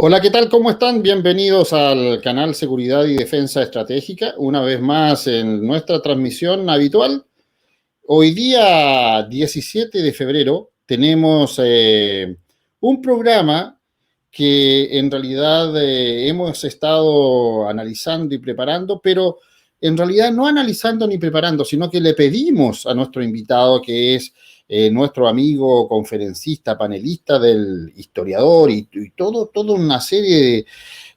Hola, ¿qué tal? ¿Cómo están? Bienvenidos al canal Seguridad y Defensa Estratégica, una vez más en nuestra transmisión habitual. Hoy día 17 de febrero tenemos un programa que en realidad hemos estado analizando y preparando, pero en realidad no analizando ni preparando, sino que le pedimos a nuestro invitado, que es nuestro amigo conferencista, panelista del historiador y toda una serie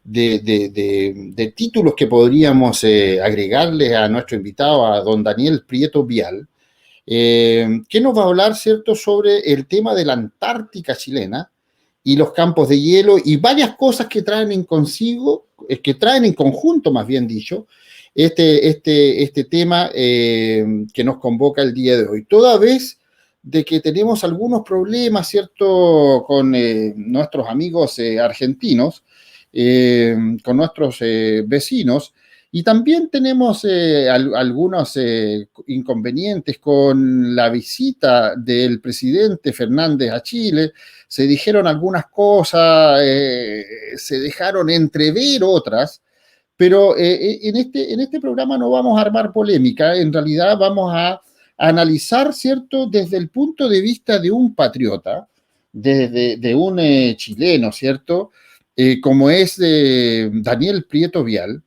de títulos que podríamos agregarle a nuestro invitado, a don Daniel Prieto Vial, que nos va a hablar, ¿cierto?, sobre el tema de la Antártica chilena y los campos de hielo y varias cosas que traen en consigo, que traen en conjunto, más bien dicho, este tema que nos convoca el día de hoy. Toda vez de que tenemos algunos problemas, ¿cierto?, con nuestros amigos argentinos, con nuestros vecinos, y también tenemos algunos inconvenientes con la visita del presidente Fernández a Chile. Se dijeron algunas cosas, se dejaron entrever otras, pero en este programa no vamos a armar polémica, en realidad vamos a analizar, ¿cierto?, desde el punto de vista de un patriota, de un chileno, ¿cierto?, como es Daniel Prieto Vial,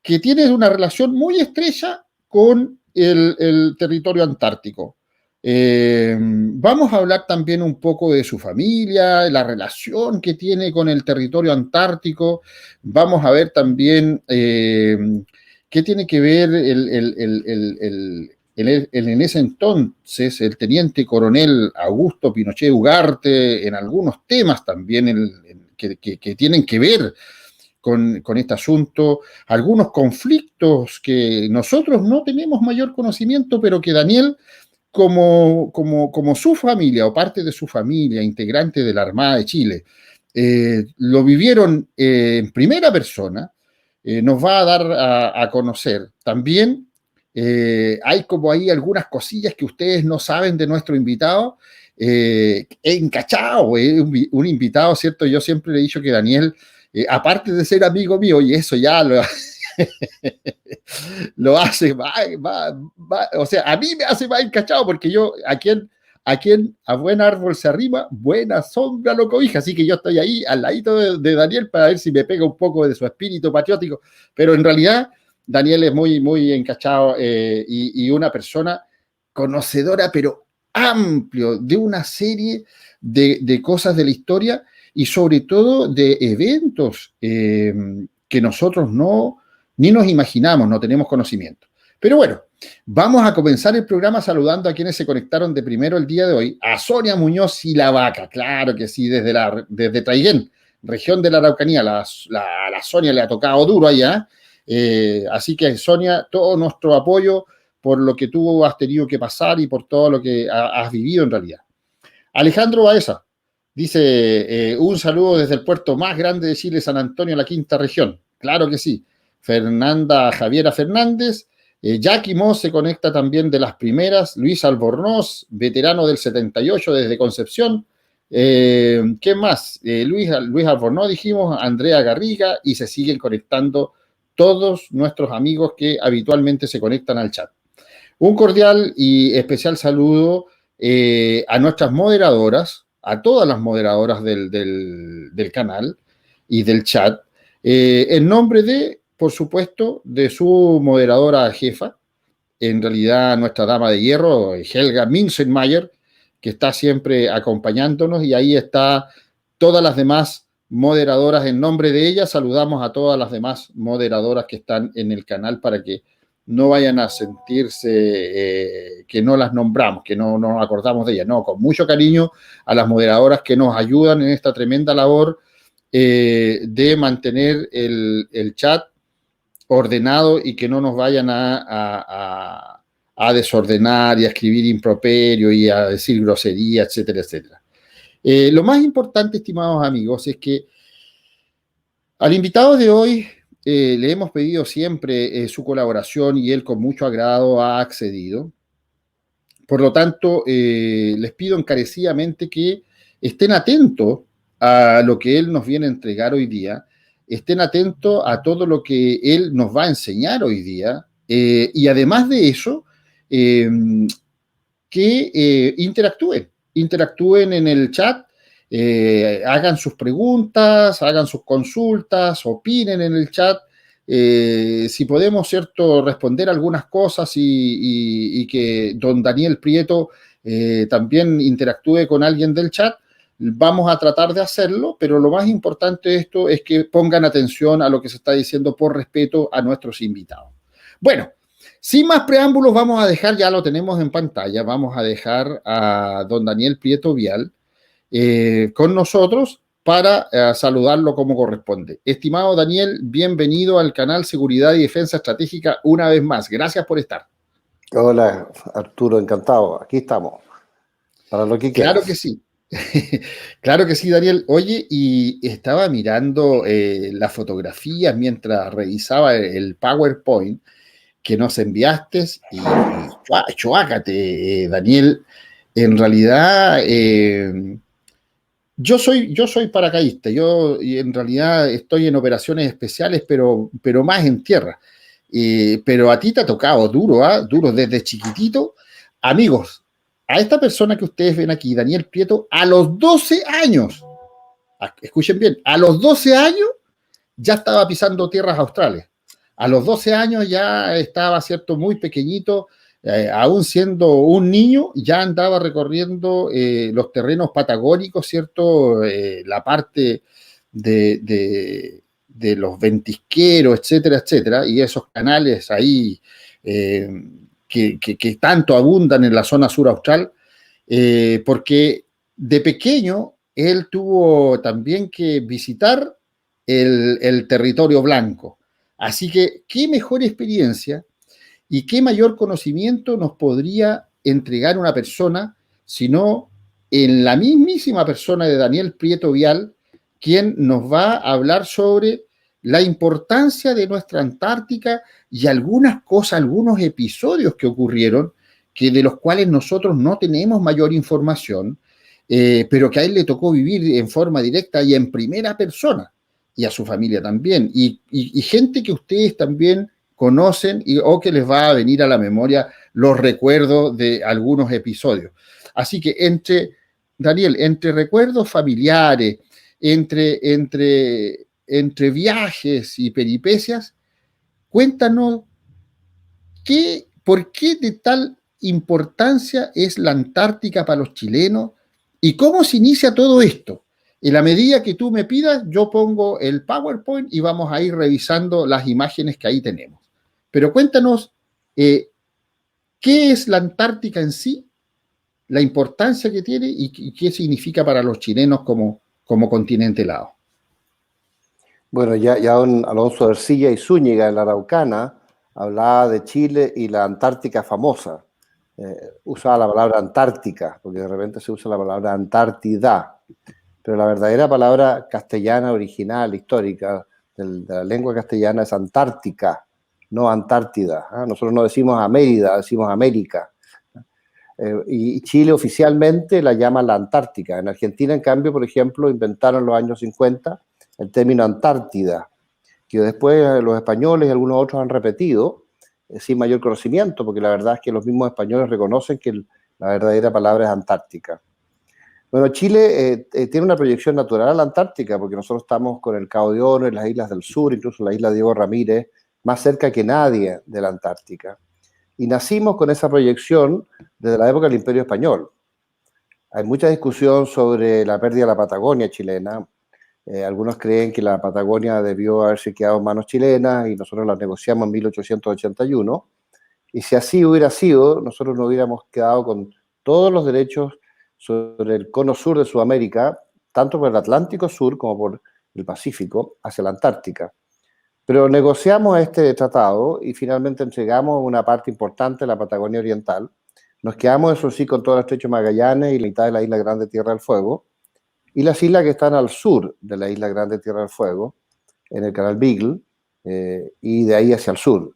que tiene una relación muy estrecha con el territorio antártico. Vamos a hablar también un poco de su familia, la relación que tiene con el territorio antártico. Vamos a ver también qué tiene que ver en ese entonces el teniente coronel Augusto Pinochet Ugarte en algunos temas también que tienen que ver con este asunto, algunos conflictos que nosotros no tenemos mayor conocimiento, pero que Daniel, como su familia o parte de su familia, integrante de la Armada de Chile, lo vivieron en primera persona, nos va a dar a conocer. También hay como ahí algunas cosillas que ustedes no saben de nuestro invitado. Encachado, un invitado, ¿cierto? Yo siempre le he dicho que Daniel, aparte de ser amigo mío, y eso ya lo hace o sea, a mí me hace más encachado porque yo, a buen árbol se arrima, buena sombra lo cobija, así que yo estoy ahí al ladito de Daniel para ver si me pega un poco de su espíritu patriótico, pero en realidad Daniel es muy, muy encachado y una persona conocedora, pero amplio, de una serie de cosas de la historia y sobre todo de eventos que nosotros ni nos imaginamos, no tenemos conocimiento. Pero bueno, vamos a comenzar el programa saludando a quienes se conectaron de primero el día de hoy. A Sonia Muñoz y la Vaca, claro que sí, desde Traiguén, región de la Araucanía. La Sonia le ha tocado duro allá. Así que, Sonia, todo nuestro apoyo por lo que tú has tenido que pasar y por todo lo que has vivido en realidad. Alejandro Baeza dice, un saludo desde el puerto más grande de Chile, San Antonio, la quinta región. Claro que sí. Fernanda Javiera Fernández, Jackie Moss se conecta también de las primeras, Luis Albornoz, veterano del 78 desde Concepción. ¿Qué más? Luis Albornoz, dijimos, Andrea Garriga, y se siguen conectando todos nuestros amigos que habitualmente se conectan al chat. Un cordial y especial saludo a nuestras moderadoras, a todas las moderadoras del canal y del chat, en nombre de, por supuesto, de su moderadora jefa, en realidad nuestra dama de hierro, Helga Minzenmayer, que está siempre acompañándonos, y ahí está todas las demás moderadoras. En nombre de ella saludamos a todas las demás moderadoras que están en el canal para que no vayan a sentirse que no las nombramos, que no nos acordamos de ellas. No, con mucho cariño a las moderadoras que nos ayudan en esta tremenda labor de mantener el chat ordenado y que no nos vayan a desordenar y a escribir improperio y a decir grosería, etcétera, etcétera. Lo más importante, estimados amigos, es que al invitado de hoy le hemos pedido siempre su colaboración y él con mucho agrado ha accedido. Por lo tanto, les pido encarecidamente que estén atentos a lo que él nos viene a entregar hoy día, estén atentos a todo lo que él nos va a enseñar hoy día, y además de eso, eh, que interactúen en el chat, hagan sus preguntas, hagan sus consultas, opinen en el chat. Si podemos, ¿cierto?, responder algunas cosas y que don Daniel Prieto también interactúe con alguien del chat, vamos a tratar de hacerlo, pero lo más importante de esto es que pongan atención a lo que se está diciendo por respeto a nuestros invitados. Bueno, sin más preámbulos, vamos a dejar, ya lo tenemos en pantalla, vamos a dejar a don Daniel Prieto Vial con nosotros para saludarlo como corresponde. Estimado Daniel, bienvenido al canal Seguridad y Defensa Estratégica una vez más. Gracias por estar. Hola, Arturo, encantado. Aquí estamos, para lo que Claro quieras. que sí. Claro que sí, Daniel. Oye, y estaba mirando las fotografías mientras revisaba el PowerPoint que nos enviaste y chuácate, Daniel. En realidad, yo soy paracaidista, yo en realidad estoy en operaciones especiales, pero más en tierra. Pero a ti te ha tocado duro, ¿ah? Duro desde chiquitito. Amigos, a esta persona que ustedes ven aquí, Daniel Prieto, a los 12 años, escuchen bien, a los 12 años ya estaba pisando tierras australes. A los 12 años ya estaba, ¿cierto?, muy pequeñito, aún siendo un niño, ya andaba recorriendo los terrenos patagónicos, ¿cierto?, la parte de los ventisqueros, etcétera, etcétera, y esos canales ahí eh, que tanto abundan en la zona sur austral, porque de pequeño él tuvo también que visitar el territorio blanco. Así que, ¿qué mejor experiencia y qué mayor conocimiento nos podría entregar una persona, sino en la mismísima persona de Daniel Prieto Vial, quien nos va a hablar sobre la importancia de nuestra Antártica y algunas cosas, algunos episodios que ocurrieron, que de los cuales nosotros no tenemos mayor información, pero que a él le tocó vivir en forma directa y en primera persona, y a su familia también, y gente que ustedes también conocen o que les va a venir a la memoria los recuerdos de algunos episodios. Así que Daniel, entre recuerdos familiares, entre viajes y peripecias, cuéntanos por qué de tal importancia es la Antártica para los chilenos y cómo se inicia todo esto. En la medida que tú me pidas, yo pongo el PowerPoint y vamos a ir revisando las imágenes que ahí tenemos. Pero cuéntanos, ¿qué es la Antártica en sí? La importancia que tiene y qué significa para los chilenos como continente helado. Bueno, ya don Alonso Ercilla y Zúñiga en la Araucana hablaba de Chile y la Antártica famosa. Usaba la palabra Antártica, porque de repente se usa la palabra Antártida. Pero la verdadera palabra castellana original, histórica, de la lengua castellana es Antártica, no Antártida. Nosotros no decimos Amérida, decimos América. Y Chile oficialmente la llama la Antártica. En Argentina, en cambio, por ejemplo, inventaron en los años 50 el término Antártida, que después los españoles y algunos otros han repetido sin mayor conocimiento, porque la verdad es que los mismos españoles reconocen que la verdadera palabra es Antártica. Bueno, Chile tiene una proyección natural a la Antártica, porque nosotros estamos con el Cabo de Oro, en las islas del sur, incluso la isla Diego Ramírez, más cerca que nadie de la Antártica. Y nacimos con esa proyección desde la época del Imperio Español. Hay mucha discusión sobre la pérdida de la Patagonia chilena. Algunos creen que la Patagonia debió haberse quedado en manos chilenas y nosotros la negociamos en 1881. Y si así hubiera sido, nosotros nos hubiéramos quedado con todos los derechos sobre el cono sur de Sudamérica, tanto por el Atlántico Sur como por el Pacífico, hacia la Antártica. Pero negociamos este tratado y finalmente entregamos una parte importante de la Patagonia Oriental. Nos quedamos, eso sí, con todo el estrecho Magallanes y la mitad de la isla Grande Tierra del Fuego, y las islas que están al sur de la isla Grande Tierra del Fuego, en el canal Beagle, y de ahí hacia el sur.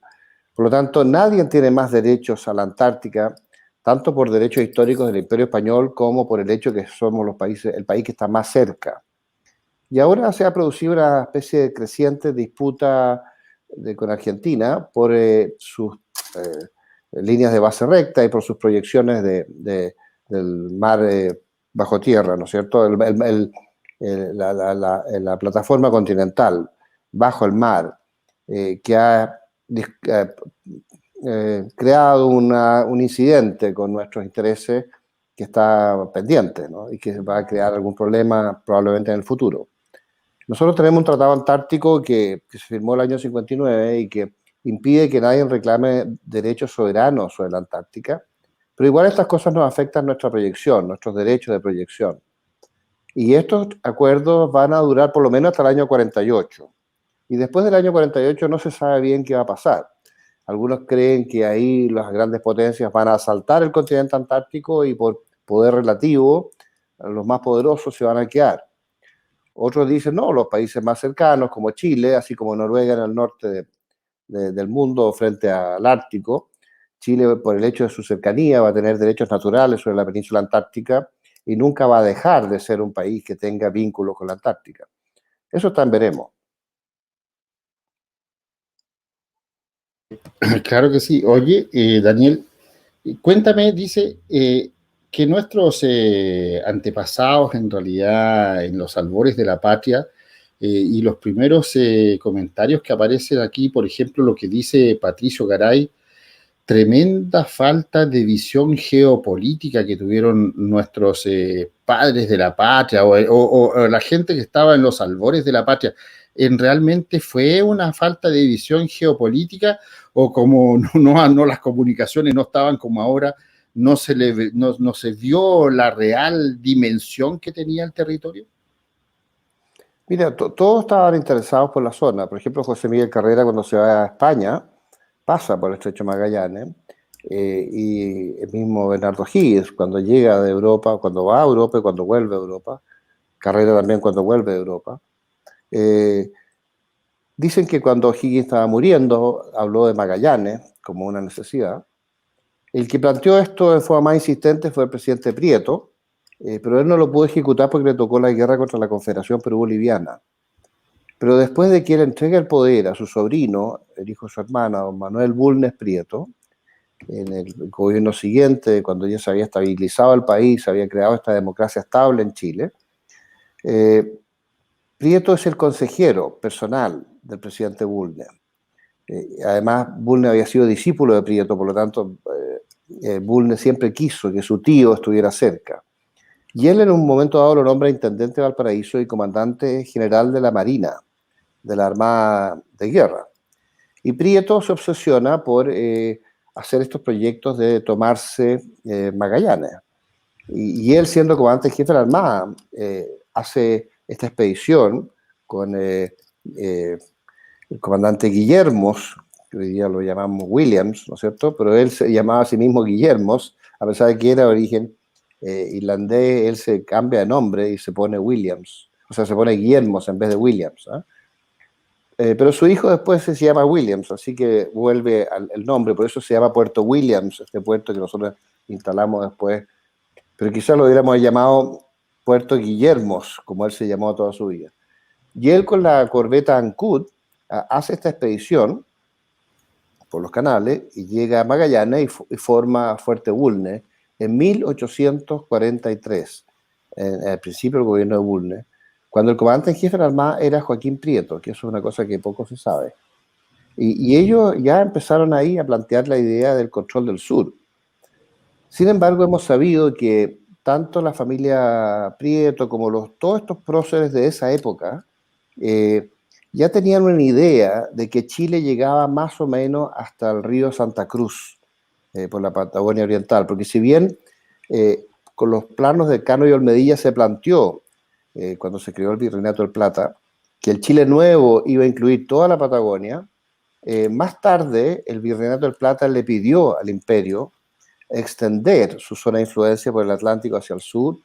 Por lo tanto, nadie tiene más derechos a la Antártica, tanto por derechos históricos del Imperio Español como por el hecho que somos el país que está más cerca. Y ahora se ha producido una especie de creciente disputa con Argentina por sus líneas de base recta y por sus proyecciones del mar bajo tierra, ¿no es cierto? La plataforma continental bajo el mar, que ha creado un incidente con nuestros intereses que está pendiente, ¿no? Y que va a crear algún problema probablemente en el futuro. Nosotros tenemos un tratado antártico que se firmó el año 59 y que impide que nadie reclame derechos soberanos sobre la Antártica, pero igual estas cosas nos afectan nuestra proyección, nuestros derechos de proyección. Y estos acuerdos van a durar por lo menos hasta el año 48. Y después del año 48 no se sabe bien qué va a pasar. Algunos creen que ahí las grandes potencias van a asaltar el continente antártico y por poder relativo, los más poderosos se van a quedar. Otros dicen, no, los países más cercanos, como Chile, así como Noruega en el norte del mundo frente al Ártico. Chile, por el hecho de su cercanía, va a tener derechos naturales sobre la península antártica y nunca va a dejar de ser un país que tenga vínculos con la Antártica. Eso está en veremos. Claro que sí. Oye, Daniel, cuéntame, dice que nuestros antepasados, en realidad, en los albores de la patria, y los primeros comentarios que aparecen aquí, por ejemplo, lo que dice Patricio Garay, tremenda falta de visión geopolítica que tuvieron nuestros padres de la patria o la gente que estaba en los albores de la patria. ¿Realmente fue una falta de visión geopolítica o como no las comunicaciones no estaban como ahora, no se vio la real dimensión que tenía el territorio? Mira, todos estaban interesados por la zona. Por ejemplo, José Miguel Carrera, cuando se va a España, pasa por el Estrecho Magallanes, y el mismo Bernardo Higgins, cuando llega de Europa, cuando va a Europa y cuando vuelve a Europa, Carrera también cuando vuelve a Europa. Dicen que cuando Higgins estaba muriendo, habló de Magallanes como una necesidad. El que planteó esto de forma más insistente fue el presidente Prieto, pero él no lo pudo ejecutar porque le tocó la guerra contra la Confederación Perú-Boliviana. Pero después de que él entregue el poder a su sobrino, el hijo de su hermana, don Manuel Bulnes Prieto, en el gobierno siguiente, cuando ya se había estabilizado el país, se había creado esta democracia estable en Chile, Prieto es el consejero personal del presidente Bulnes. Además, Bulnes había sido discípulo de Prieto, por lo tanto, Bulnes siempre quiso que su tío estuviera cerca. Y él en un momento dado lo nombra intendente de Valparaíso y comandante general de la Marina, de la Armada de Guerra. Y Prieto se obsesiona por hacer estos proyectos de tomarse Magallanes. Y él, siendo comandante jefe de la Armada, hace esta expedición con el comandante Guillermos, que hoy día lo llamamos Williams, ¿no es cierto? Pero él se llamaba a sí mismo Guillermos, a pesar de que era de origen irlandés, él se cambia de nombre y se pone Williams, o sea, se pone Guillermos en vez de Williams, ¿eh? Pero su hijo después se llama Williams, así que vuelve el nombre, por eso se llama Puerto Williams, este puerto que nosotros instalamos después, pero quizás lo hubiéramos llamado Puerto Guillermos, como él se llamó toda su vida. Y él con la corbeta Ancud hace esta expedición por los canales y llega a Magallanes y forma Fuerte Bulnes en 1843, al principio del gobierno de Bulnes, cuando el comandante en jefe de la Armada era Joaquín Prieto, que eso es una cosa que poco se sabe. Y ellos ya empezaron ahí a plantear la idea del control del sur. Sin embargo, hemos sabido que tanto la familia Prieto como todos estos próceres de esa época ya tenían una idea de que Chile llegaba más o menos hasta el río Santa Cruz, por la Patagonia Oriental, porque si bien con los planos de Cano y Olmedilla se planteó, cuando se creó el Virreinato del Plata, que el Chile nuevo iba a incluir toda la Patagonia, más tarde el Virreinato del Plata le pidió al imperio extender su zona de influencia por el Atlántico hacia el sur,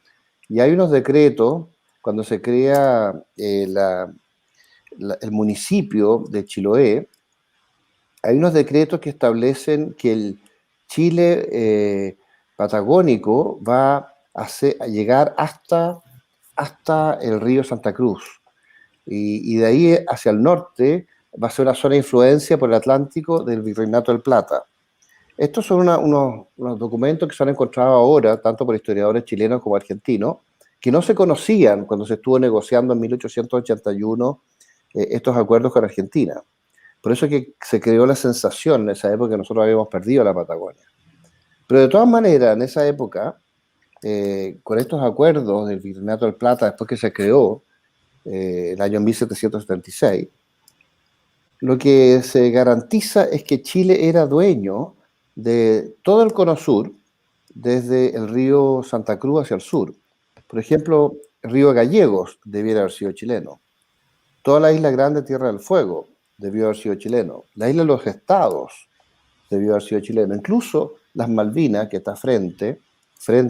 y hay unos decretos, cuando se crea el municipio de Chiloé, hay unos decretos que establecen que el Chile patagónico va a llegar hasta el río Santa Cruz. y de ahí hacia el norte va a ser una zona de influencia por el Atlántico del Virreinato del Plata. Estos son unos documentos que se han encontrado ahora, tanto por historiadores chilenos como argentinos, que no se conocían cuando se estuvo negociando en 1881 estos acuerdos con Argentina. Por eso es que se creó la sensación en esa época que nosotros habíamos perdido la Patagonia. Pero de todas maneras, en esa época, con estos acuerdos del Virreinato del Plata, después que se creó el año 1776, lo que se garantiza es que Chile era dueño de todo el cono sur, desde el río Santa Cruz hacia el sur. Por ejemplo, el río Gallegos debiera haber sido chileno. Toda la isla Grande, Tierra del Fuego, debió haber sido chileno. La isla de los Estados debió haber sido chileno. Incluso las Malvinas, que está frente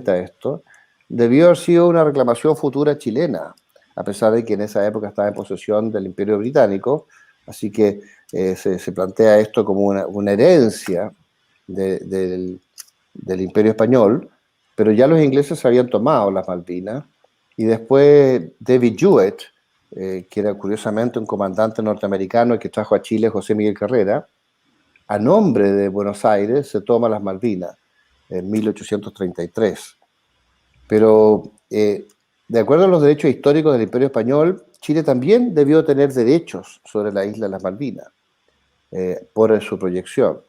a esto, debió haber sido una reclamación futura chilena, a pesar de que en esa época estaba en posesión del Imperio Británico. Así que se plantea esto como una herencia del Imperio Español, pero ya los ingleses habían tomado las Malvinas, y después David Jewett, que era curiosamente un comandante norteamericano que trajo a Chile José Miguel Carrera, a nombre de Buenos Aires se toma las Malvinas en 1833. Pero de acuerdo a los derechos históricos del Imperio Español, Chile también debió tener derechos sobre la isla de las Malvinas por su proyección.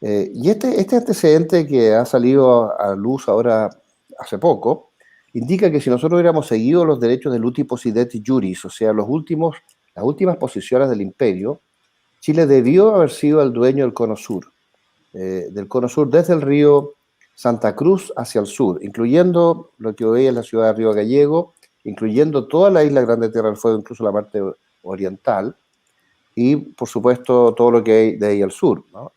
Y este antecedente que ha salido a luz ahora hace poco, indica que si nosotros hubiéramos seguido los derechos del uti possidetis juris, o sea, las últimas posiciones del imperio, Chile debió haber sido el dueño del cono sur desde el río Santa Cruz hacia el sur, incluyendo lo que hoy es la ciudad de Río Gallego, incluyendo toda la isla Grande Tierra del Fuego, incluso la parte oriental, y por supuesto todo lo que hay de ahí al sur, ¿no?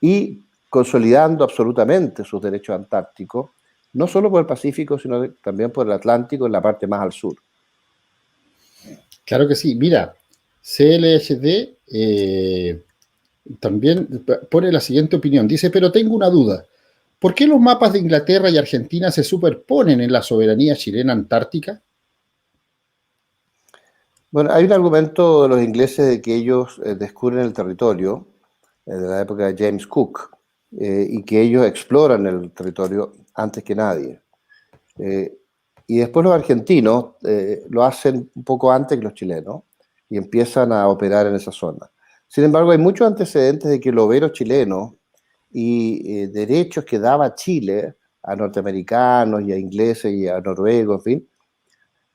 Y consolidando absolutamente sus derechos antárticos, no solo por el Pacífico, sino también por el Atlántico en la parte más al sur. Claro que sí. Mira, CLHD también pone la siguiente opinión. Dice, pero tengo una duda. ¿Por qué los mapas de Inglaterra y Argentina se superponen en la soberanía chilena antártica? Bueno, hay un argumento de los ingleses de que ellos descubren el territorio de la época de James Cook y que ellos exploran el territorio antes que nadie. Y después los argentinos lo hacen un poco antes que los chilenos y empiezan a operar en esa zona. Sin embargo, hay muchos antecedentes de que loberos chilenos y derechos que daba Chile a norteamericanos y a ingleses y a noruegos, en fin,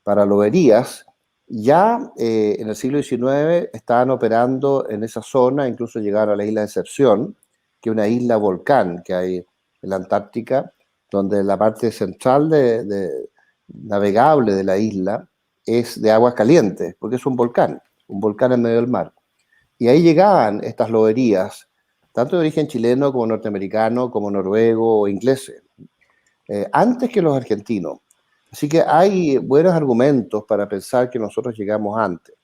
para loberías, ya en el siglo XIX estaban operando en esa zona, incluso llegaron a la isla de Excepción, que es una isla volcán que hay en la Antártica, donde la parte central navegable de la isla es de aguas calientes, porque es un volcán en medio del mar. Y ahí llegaban estas loberías, tanto de origen chileno como norteamericano, como noruego o ingleses, antes que los argentinos. Así que hay buenos argumentos para pensar que nosotros llegamos antes.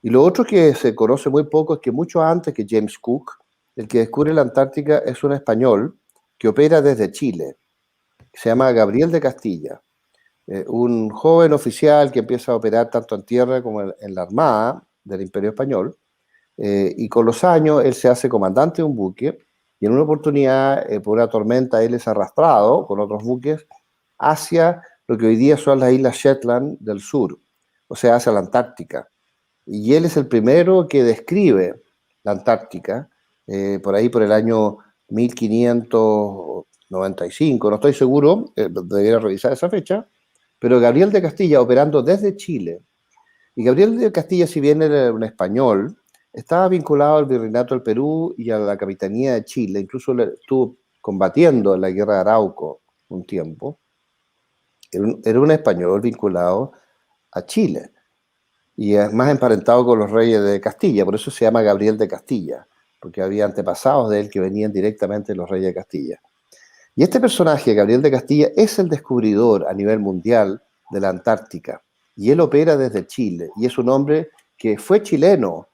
Y lo otro que se conoce muy poco es que mucho antes que James Cook, el que descubre la Antártica es un español que opera desde Chile. Se llama Gabriel de Castilla, un joven oficial que empieza a operar tanto en tierra como en la armada del Imperio Español, y con los años él se hace comandante de un buque, y en una oportunidad, por una tormenta, él es arrastrado con otros buques hacia lo que hoy día son las islas Shetland del sur, o sea, hacia la Antártica. Y él es el primero que describe la Antártica, por ahí por el año 1595, no estoy seguro, debería revisar esa fecha, pero Gabriel de Castilla operando desde Chile. Y Gabriel de Castilla, si bien era un español, estaba vinculado al Virreinato del Perú y a la Capitanía de Chile, incluso estuvo combatiendo en la Guerra de Arauco un tiempo. Era un español vinculado a Chile y es más emparentado con los reyes de Castilla, por eso se llama Gabriel de Castilla, porque había antepasados de él que venían directamente de los reyes de Castilla. Y este personaje, Gabriel de Castilla, es el descubridor a nivel mundial de la Antártica, y él opera desde Chile, y es un hombre que fue chileno,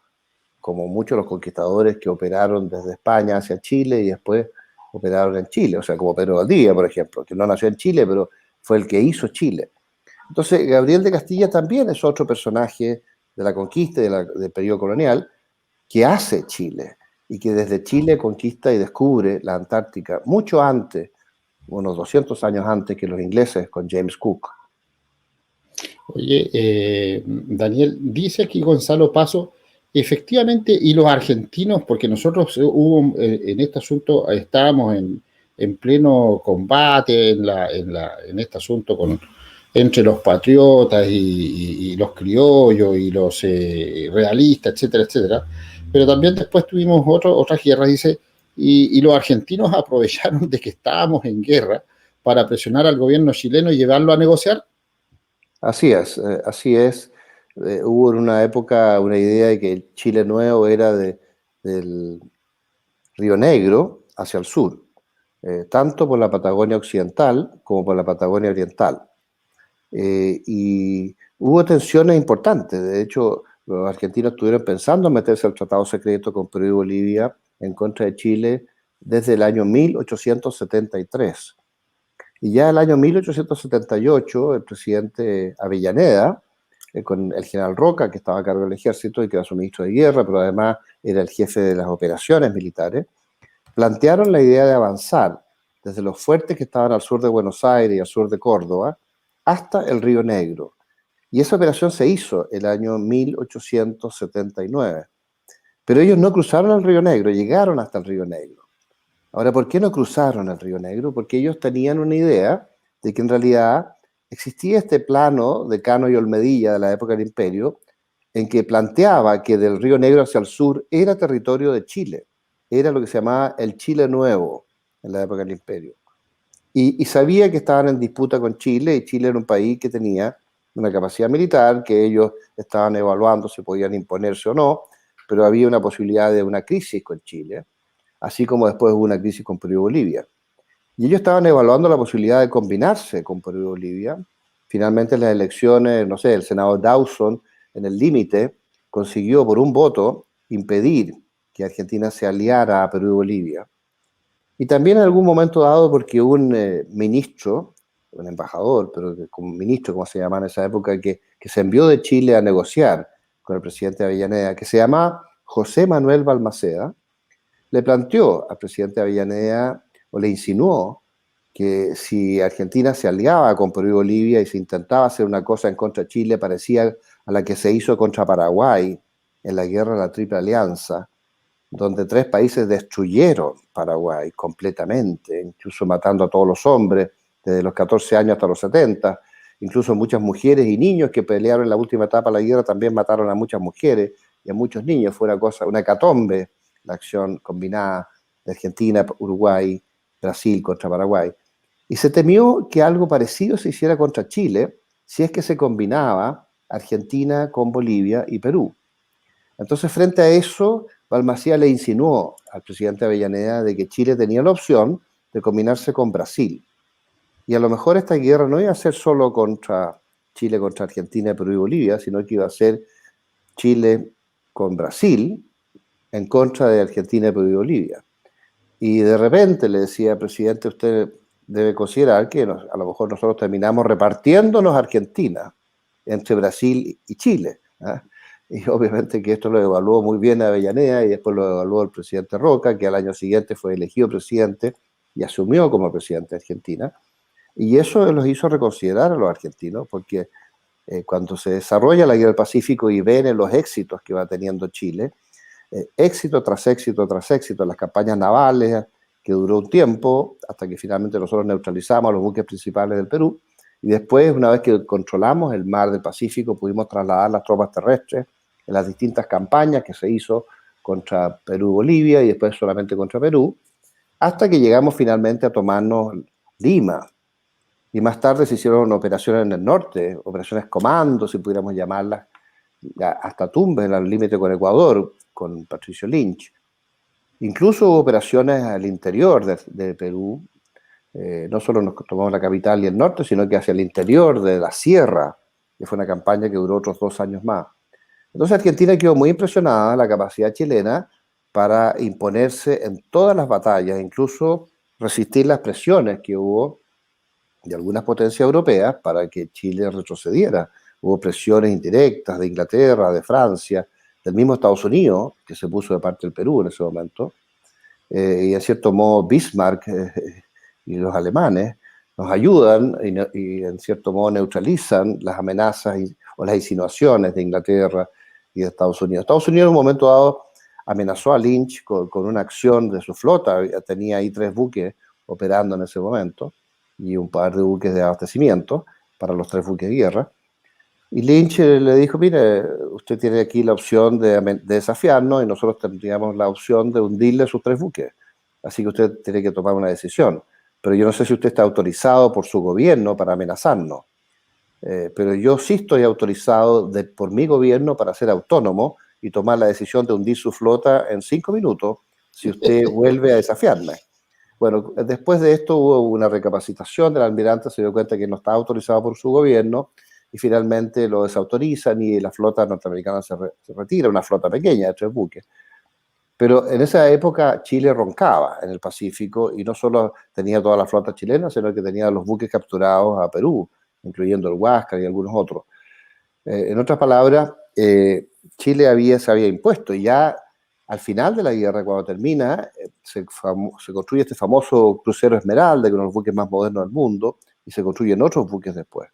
como muchos de los conquistadores que operaron desde España hacia Chile y después operaron en Chile, o sea, como Pedro Valdivia, por ejemplo, que no nació en Chile, pero fue el que hizo Chile. Entonces, Gabriel de Castilla también es otro personaje de la conquista y del periodo colonial, que hace Chile y que desde Chile conquista y descubre la Antártica mucho antes, unos 200 años antes que los ingleses con James Cook. Oye, Daniel, dice aquí Gonzalo Paso, efectivamente, y los argentinos, porque nosotros hubo en este asunto, estábamos en pleno combate en este asunto entre los patriotas y los criollos y los realistas, etcétera, etcétera. Pero también después tuvimos otras guerras, dice, y los argentinos aprovecharon de que estábamos en guerra para presionar al gobierno chileno y llevarlo a negociar. Así es, así es. Hubo en una época una idea de que el Chile nuevo era del Río Negro hacia el sur, tanto por la Patagonia Occidental como por la Patagonia Oriental. Y hubo tensiones importantes. De hecho, los argentinos estuvieron pensando en meterse al tratado secreto con Perú y Bolivia en contra de Chile desde el año 1873. Y ya el año 1878, el presidente Avellaneda, con el general Roca, que estaba a cargo del ejército y que era su ministro de guerra, pero además era el jefe de las operaciones militares, plantearon la idea de avanzar desde los fuertes que estaban al sur de Buenos Aires y al sur de Córdoba hasta el Río Negro. Y esa operación se hizo el año 1879. Pero ellos no cruzaron el Río Negro, llegaron hasta el Río Negro. Ahora, ¿por qué no cruzaron el Río Negro? Porque ellos tenían una idea de que en realidad existía este plano de Cano y Olmedilla de la época del Imperio, en que planteaba que del Río Negro hacia el sur era territorio de Chile. Era lo que se llamaba el Chile Nuevo en la época del Imperio. Y sabía que estaban en disputa con Chile, y Chile era un país que tenía una capacidad militar, que ellos estaban evaluando si podían imponerse o no, pero había una posibilidad de una crisis con Chile, así como después hubo una crisis con Perú y Bolivia. Y ellos estaban evaluando la posibilidad de combinarse con Perú y Bolivia. Finalmente en las elecciones, no sé, el senador Dawson, en el límite, consiguió por un voto impedir que Argentina se aliara a Perú y Bolivia. Y también en algún momento dado porque un ministro, un embajador, pero como ministro, como se llamaba en esa época, que se envió de Chile a negociar con el presidente Avellaneda, que se llama José Manuel Balmaceda, le planteó al presidente Avellaneda, o le insinuó, que si Argentina se aliaba con Perú y Bolivia y se intentaba hacer una cosa en contra de Chile parecía a la que se hizo contra Paraguay en la guerra de la Triple Alianza, donde 3 países destruyeron Paraguay completamente, incluso matando a todos los hombres, desde los 14 años hasta los 70, incluso muchas mujeres y niños que pelearon en la última etapa de la guerra también mataron a muchas mujeres y a muchos niños. Fue una cosa, una hecatombe, la acción combinada de Argentina, Uruguay, Brasil contra Paraguay. Y se temió que algo parecido se hiciera contra Chile si es que se combinaba Argentina con Bolivia y Perú. Entonces, frente a eso, Balmaceda le insinuó al presidente Avellaneda de que Chile tenía la opción de combinarse con Brasil. Y a lo mejor esta guerra no iba a ser solo contra Chile, contra Argentina, Perú y Bolivia, sino que iba a ser Chile con Brasil en contra de Argentina, Perú y Bolivia. Y de repente le decía, presidente, usted debe considerar que a lo mejor nosotros terminamos repartiéndonos Argentina entre Brasil y Chile, ¿eh? Y obviamente que esto lo evaluó muy bien Avellaneda y después lo evaluó el presidente Roca, que al año siguiente fue elegido presidente y asumió como presidente de Argentina. Y eso los hizo reconsiderar a los argentinos, porque cuando se desarrolla la guerra del Pacífico y ven en los éxitos que va teniendo Chile, éxito tras éxito tras éxito, las campañas navales, que duró un tiempo, hasta que finalmente nosotros neutralizamos a los buques principales del Perú, y después, una vez que controlamos el mar del Pacífico, pudimos trasladar las tropas terrestres en las distintas campañas que se hizo contra Perú y Bolivia, y después solamente contra Perú, hasta que llegamos finalmente a tomarnos Lima. Y más tarde se hicieron operaciones en el norte, operaciones comando, si pudiéramos llamarlas, hasta Tumbes, en el límite con Ecuador, con Patricio Lynch. Incluso hubo operaciones al interior de Perú, no solo nos tomamos la capital y el norte, sino que hacia el interior de la sierra, que fue una campaña que duró otros 2 años más. Entonces Argentina quedó muy impresionada de la capacidad chilena para imponerse en todas las batallas, incluso resistir las presiones que hubo de algunas potencias europeas para que Chile retrocediera, hubo presiones indirectas de Inglaterra, de Francia, del mismo Estados Unidos, que se puso de parte del Perú en ese momento, y en cierto modo Bismarck y los alemanes nos ayudan y en cierto modo neutralizan las amenazas o las insinuaciones de Inglaterra y de Estados Unidos. Estados Unidos en un momento dado amenazó a Lynch con una acción de su flota, tenía ahí 3 buques operando en ese momento y un par de buques de abastecimiento para los 3 buques de guerra. Y Lynch le dijo, mire, usted tiene aquí la opción de desafiarnos y nosotros tendríamos la opción de hundirle sus 3 buques. Así que usted tiene que tomar una decisión. Pero yo no sé si usted está autorizado por su gobierno para amenazarnos. Pero yo sí estoy autorizado por mi gobierno para ser autónomo y tomar la decisión de hundir su flota en 5 minutos si usted vuelve a desafiarme. Bueno, después de esto hubo una recapacitación del almirante, se dio cuenta que no estaba autorizado por su gobierno y finalmente lo desautorizan y la flota norteamericana se retira, una flota pequeña de 3 buques. Pero en esa época Chile roncaba en el Pacífico y no solo tenía toda la flota chilena, sino que tenía los buques capturados a Perú, incluyendo el Huáscar y algunos otros. En otras palabras, Chile se había impuesto y ya al final de la guerra, cuando termina, se construye este famoso crucero Esmeralda, que es uno de los buques más modernos del mundo, y se construyen otros buques después.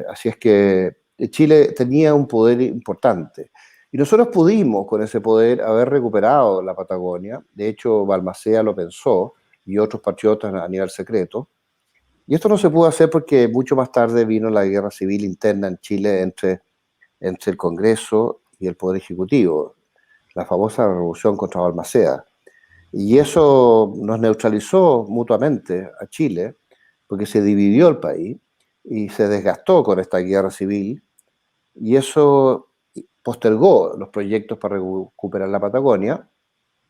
Así es que Chile tenía un poder importante. Y nosotros pudimos, con ese poder, haber recuperado la Patagonia. De hecho, Balmaceda lo pensó y otros patriotas a nivel secreto. Y esto no se pudo hacer porque mucho más tarde vino la guerra civil interna en Chile entre el Congreso y el Poder Ejecutivo, la famosa revolución contra Balmaceda. Y eso nos neutralizó mutuamente a Chile, porque se dividió el país y se desgastó con esta guerra civil, y eso postergó los proyectos para recuperar la Patagonia,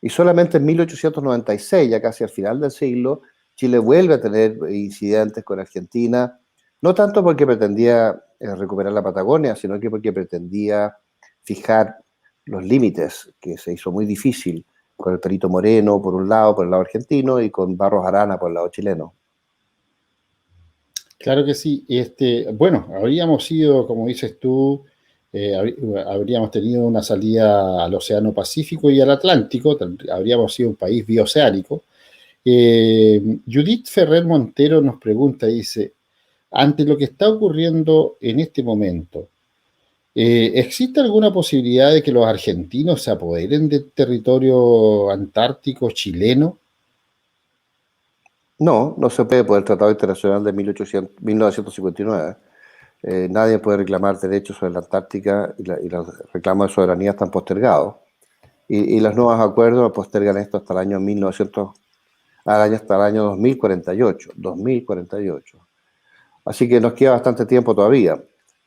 y solamente en 1896, ya casi al final del siglo, Chile vuelve a tener incidentes con Argentina, no tanto porque pretendía recuperar la Patagonia, sino que porque pretendía fijar los límites, que se hizo muy difícil con el Perito Moreno por un lado, por el lado argentino, y con Barros Arana por el lado chileno. Claro que sí. Bueno, habríamos sido, como dices tú, habríamos tenido una salida al Océano Pacífico y al Atlántico, habríamos sido un país bioceánico. Judith Ferrer Montero nos pregunta, dice, ante lo que está ocurriendo en este momento, ¿existe alguna posibilidad de que los argentinos se apoderen del territorio antártico chileno? No, no se puede por el Tratado Internacional de 1959. Nadie puede reclamar derechos sobre la Antártica y los reclamos de soberanía están postergados. Y los nuevos acuerdos postergan esto hasta el año 1900, hasta el año 2048, 2048. Así que nos queda bastante tiempo todavía.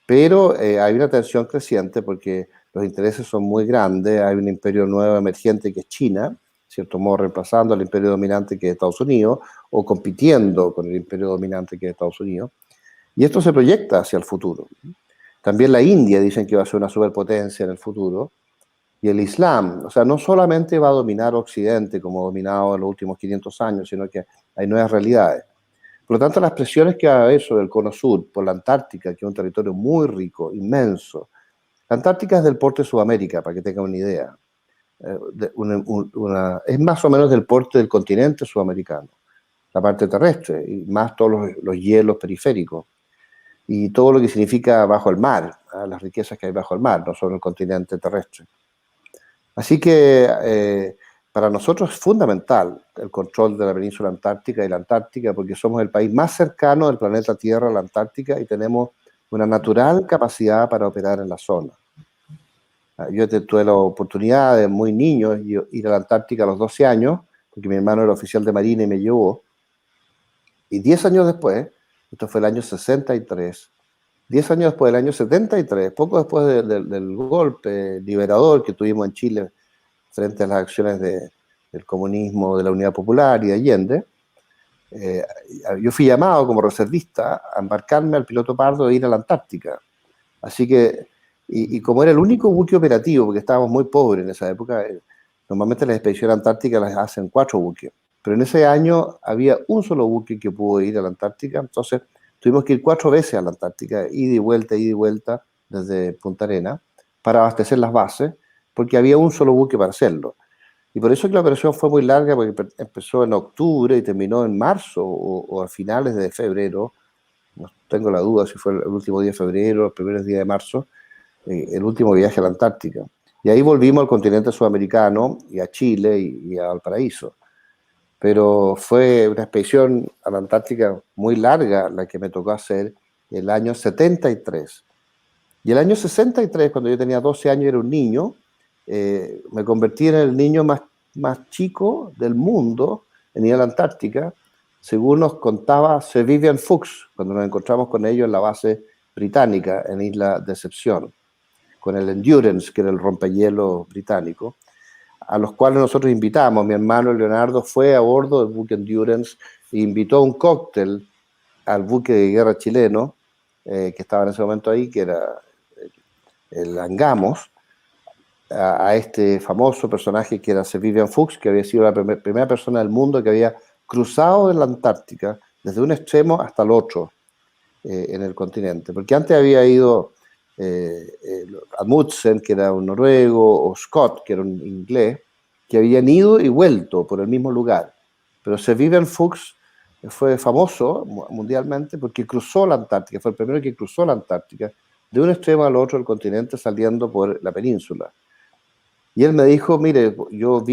Pero hay una tensión creciente porque los intereses son muy grandes. Hay un imperio nuevo emergente que es China, de cierto modo reemplazando al imperio dominante que es Estados Unidos o compitiendo con el imperio dominante que es Estados Unidos. Y esto se proyecta hacia el futuro. También la India dicen que va a ser una superpotencia en el futuro. Y el Islam, o sea, no solamente va a dominar Occidente como ha dominado en los últimos 500 años, sino que hay nuevas realidades. Por lo tanto, las presiones que va a haber sobre el Cono Sur, por la Antártica, que es un territorio muy rico, inmenso. La Antártica es del porte de Sudamérica, para que tengan una idea. Es más o menos del porte del continente sudamericano, la parte terrestre, y más todos los hielos periféricos, y todo lo que significa bajo el mar, las riquezas que hay bajo el mar, no solo el continente terrestre. Así que para nosotros es fundamental el control de la península antártica y la Antártica porque somos el país más cercano del planeta Tierra a la Antártica y tenemos una natural capacidad para operar en la zona. Yo tuve la oportunidad de muy niño ir a la Antártica a los 12 años, porque mi hermano era oficial de Marina y me llevó. Y 10 años después, esto fue el año 63, 10 años después del año 73, poco después del golpe liberador que tuvimos en Chile frente a las acciones del comunismo, de la Unidad Popular y de Allende, yo fui llamado como reservista a embarcarme al piloto Pardo e ir a la Antártica. Así que, y como era el único buque operativo, porque estábamos muy pobres en esa época, normalmente las expediciones antárticas las hacen 4 buques, pero en ese año había un solo buque que pudo ir a la Antártica, entonces tuvimos que ir 4 veces a la Antártica, ida y vuelta desde Punta Arenas, para abastecer las bases, porque había un solo buque para hacerlo. Y por eso que la operación fue muy larga, porque empezó en octubre y terminó en marzo o a finales de febrero. No tengo la duda si fue el último día de febrero, los primeros días de marzo, el último viaje a la Antártica. Y ahí volvimos al continente sudamericano y a Chile y a Valparaíso. Pero fue una expedición a la Antártica muy larga la que me tocó hacer el año 73. Y el año 63, cuando yo tenía 12 años, era un niño, me convertí en el niño más chico del mundo en ir a la Antártica, según nos contaba Sir Vivian Fuchs, cuando nos encontramos con ellos en la base británica, en Isla Decepción, con el Endurance, que era el rompehielo británico, a los cuales nosotros invitamos. Mi hermano Leonardo fue a bordo del buque Endurance e invitó un cóctel al buque de guerra chileno, que estaba en ese momento ahí, que era el Angamos, a este famoso personaje que era Sir Vivian Fuchs, que había sido la primera persona del mundo que había cruzado en la Antártica desde un extremo hasta el otro en el continente. Porque antes había ido Amundsen, que era un noruego, o Scott, que era un inglés, que habían ido y vuelto por el mismo lugar. Pero Sir Vivian Fuchs fue famoso mundialmente porque cruzó la Antártica, fue el primero que cruzó la Antártica de un extremo al otro del continente saliendo por la península. Y él me dijo, mire, yo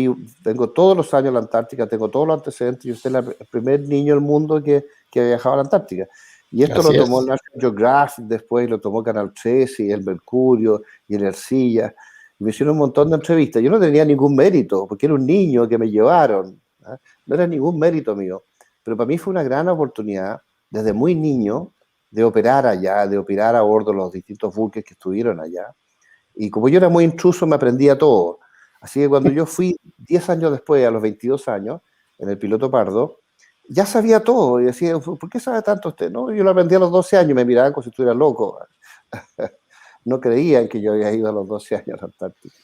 vengo todos los años a la Antártica, tengo todos los antecedentes, y usted es el primer niño del mundo que ha viajado a la Antártica. Y esto Así lo tomó es. National Geographic, después lo tomó Canal 13, y el Mercurio, y el Ercilla. Y me hicieron un montón de entrevistas. Yo no tenía ningún mérito, porque era un niño que me llevaron. ¿Eh? No era ningún mérito mío. Pero para mí fue una gran oportunidad, desde muy niño, de operar allá, de operar a bordo de los distintos buques que estuvieron allá. Y como yo era muy intruso, me aprendía todo. Así que cuando yo fui 10 años después, a los 22 años, en el piloto Pardo, ya sabía todo. Y decía, ¿por qué sabe tanto usted? No, yo lo aprendí a los 12 años, me miraban como si estuviera loco. No creían que yo había ido a los 12 años a la Antártica.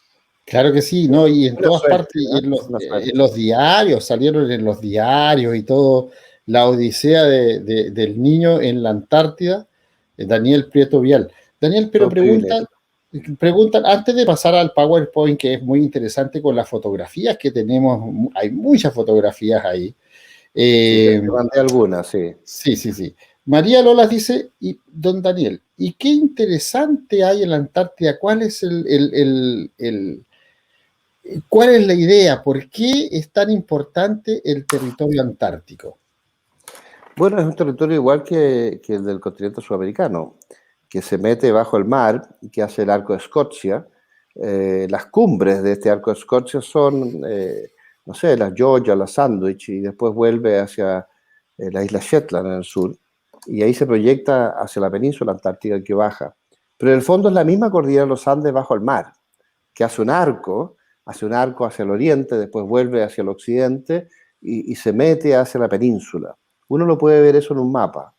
Claro que sí, ¿no? Y en Una todas suerte, partes, ¿eh? Una en suerte. los diarios, salieron en los diarios y todo, la odisea del niño en la Antártida, Daniel Prieto Vial. Daniel, Fue pero un privilegio. preguntan, antes de pasar al PowerPoint, que es muy interesante con las fotografías que tenemos, hay muchas fotografías ahí. Sí, Eh, te mandé algunas, sí. sí, sí, sí. María Lola dice, y don Daniel, ¿y qué interesante hay en la Antártida? ¿Cuál es ¿cuál es la idea? ¿Por qué es tan importante el territorio antártico? Bueno, es un territorio igual que el del continente sudamericano, que se mete bajo el mar y que hace el arco de Escocia. Las cumbres de este arco de Escocia son, no sé, las Georgia, las Sandwich, y después vuelve hacia la isla Shetland en el sur, y ahí se proyecta hacia la península antártica que baja. Pero en el fondo es la misma cordillera de los Andes bajo el mar, que hace un arco hacia el oriente, después vuelve hacia el occidente y se mete hacia la península. Uno lo puede ver eso en un mapa.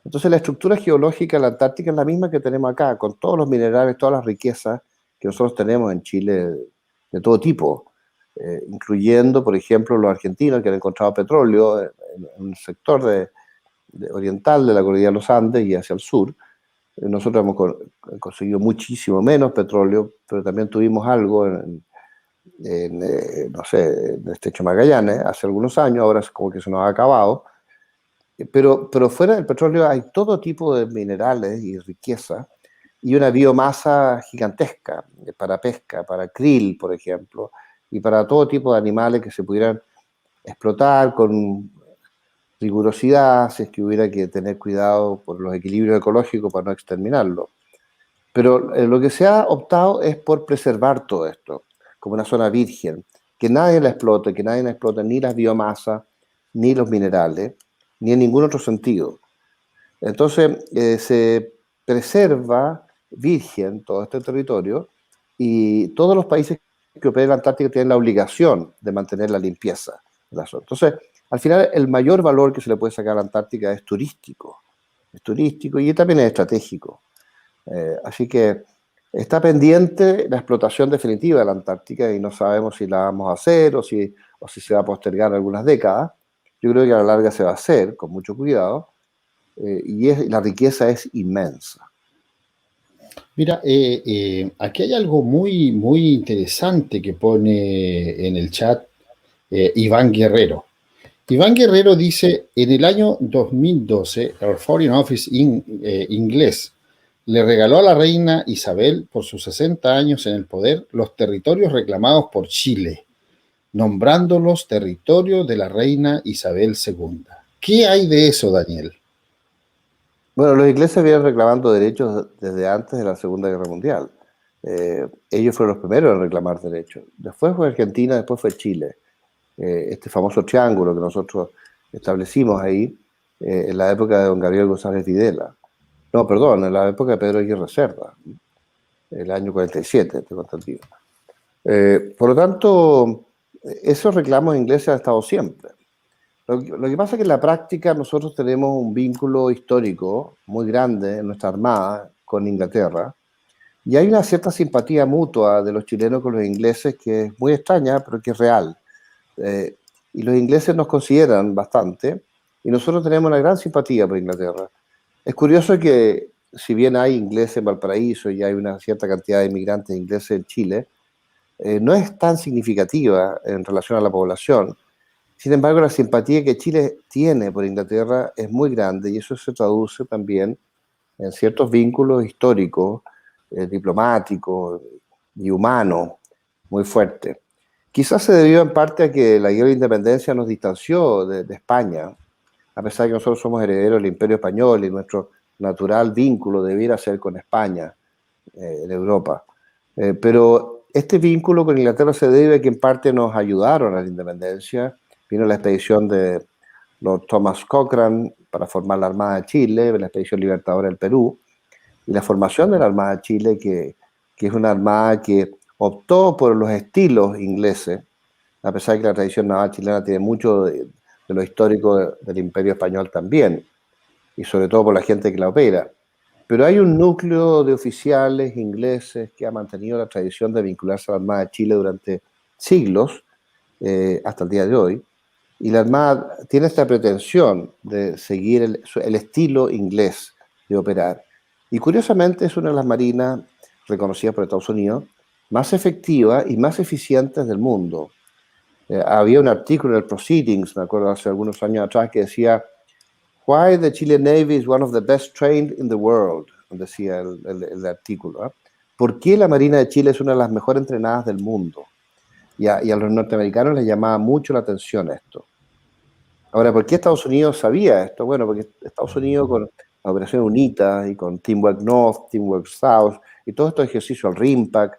Entonces la estructura geológica de la Antártica es la misma que tenemos acá, con todos los minerales, todas las riquezas que nosotros tenemos en Chile de todo tipo, incluyendo, por ejemplo, los argentinos que han encontrado petróleo en el sector oriental de la cordillera de los Andes y hacia el sur. Nosotros hemos conseguido muchísimo menos petróleo, pero también tuvimos algo no sé, en el estrecho de Magallanes hace algunos años, ahora es como que se nos ha acabado. Pero fuera del petróleo hay todo tipo de minerales y riqueza y una biomasa gigantesca para pesca, para krill, por ejemplo, y para todo tipo de animales que se pudieran explotar con rigurosidad, si es que hubiera que tener cuidado por los equilibrios ecológicos para no exterminarlo. Pero lo que se ha optado es por preservar todo esto como una zona virgen, que nadie la explote, que nadie la explote ni las biomasas, ni los minerales, ni en ningún otro sentido. Entonces, se preserva virgen todo este territorio y todos los países que operan en la Antártica tienen la obligación de mantener la limpieza de la zona. Entonces, al final, el mayor valor que se le puede sacar a la Antártica es turístico y también es estratégico. Así que está pendiente la explotación definitiva de la Antártica y no sabemos si la vamos a hacer o si se va a postergar algunas décadas. Yo creo que a la larga se va a hacer, con mucho cuidado, y la riqueza es inmensa. Mira, aquí hay algo muy, muy interesante que pone en el chat Iván Guerrero. Iván Guerrero dice, en el año 2012, el Foreign Office inglés le regaló a la reina Isabel, por sus 60 años en el poder, los territorios reclamados por Chile, nombrándolos territorios de la reina Isabel II. ¿Qué hay de eso, Daniel? Bueno, los ingleses vienen reclamando derechos desde antes de la Segunda Guerra Mundial. Ellos fueron los primeros en reclamar derechos. Después fue Argentina, después fue Chile. Este famoso triángulo que nosotros establecimos ahí en la época de don Gabriel González Videla. No, perdón, en la época de Pedro Aguirre Cerda, el año 47, tengo entendido. Por lo tanto, esos reclamos ingleses han estado siempre. Lo que pasa es que en la práctica nosotros tenemos un vínculo histórico muy grande en nuestra armada con Inglaterra y hay una cierta simpatía mutua de los chilenos con los ingleses que es muy extraña, pero que es real. Y los ingleses nos consideran bastante y nosotros tenemos una gran simpatía por Inglaterra. Es curioso que si bien hay ingleses en Valparaíso y hay una cierta cantidad de inmigrantes ingleses en Chile, no es tan significativa en relación a la población. Sin embargo, la simpatía que Chile tiene por Inglaterra es muy grande y eso se traduce también en ciertos vínculos históricos, diplomáticos y humanos muy fuertes. Quizás se debió en parte a que la guerra de independencia nos distanció de España, a pesar de que nosotros somos herederos del Imperio Español y nuestro natural vínculo debiera ser con España en Europa. Pero este vínculo con Inglaterra se debe a que en parte nos ayudaron a la independencia. Vino la expedición de los Thomas Cochrane para formar la Armada de Chile, la expedición libertadora del Perú, y la formación de la Armada de Chile, que es una armada que optó por los estilos ingleses, a pesar de que la tradición naval chilena tiene mucho de lo histórico del Imperio Español también, y sobre todo por la gente que la opera. Pero hay un núcleo de oficiales ingleses que ha mantenido la tradición de vincularse a la Armada de Chile durante siglos, hasta el día de hoy, y la Armada tiene esta pretensión de seguir el estilo inglés de operar. Y curiosamente es una de las marinas reconocidas por Estados Unidos más efectivas y más eficientes del mundo. Había un artículo en el Proceedings, me acuerdo hace algunos años atrás, que decía Why the Chilean Navy is one of the best trained in the world, decía el artículo. ¿Por qué la Marina de Chile es una de las mejor entrenadas del mundo? Y a los norteamericanos les llamaba mucho la atención esto. Ahora, ¿por qué Estados Unidos sabía esto? Bueno, porque Estados Unidos con la Operación UNITA y con Teamwork North, Teamwork South y todos estos ejercicios, el RIMPAC,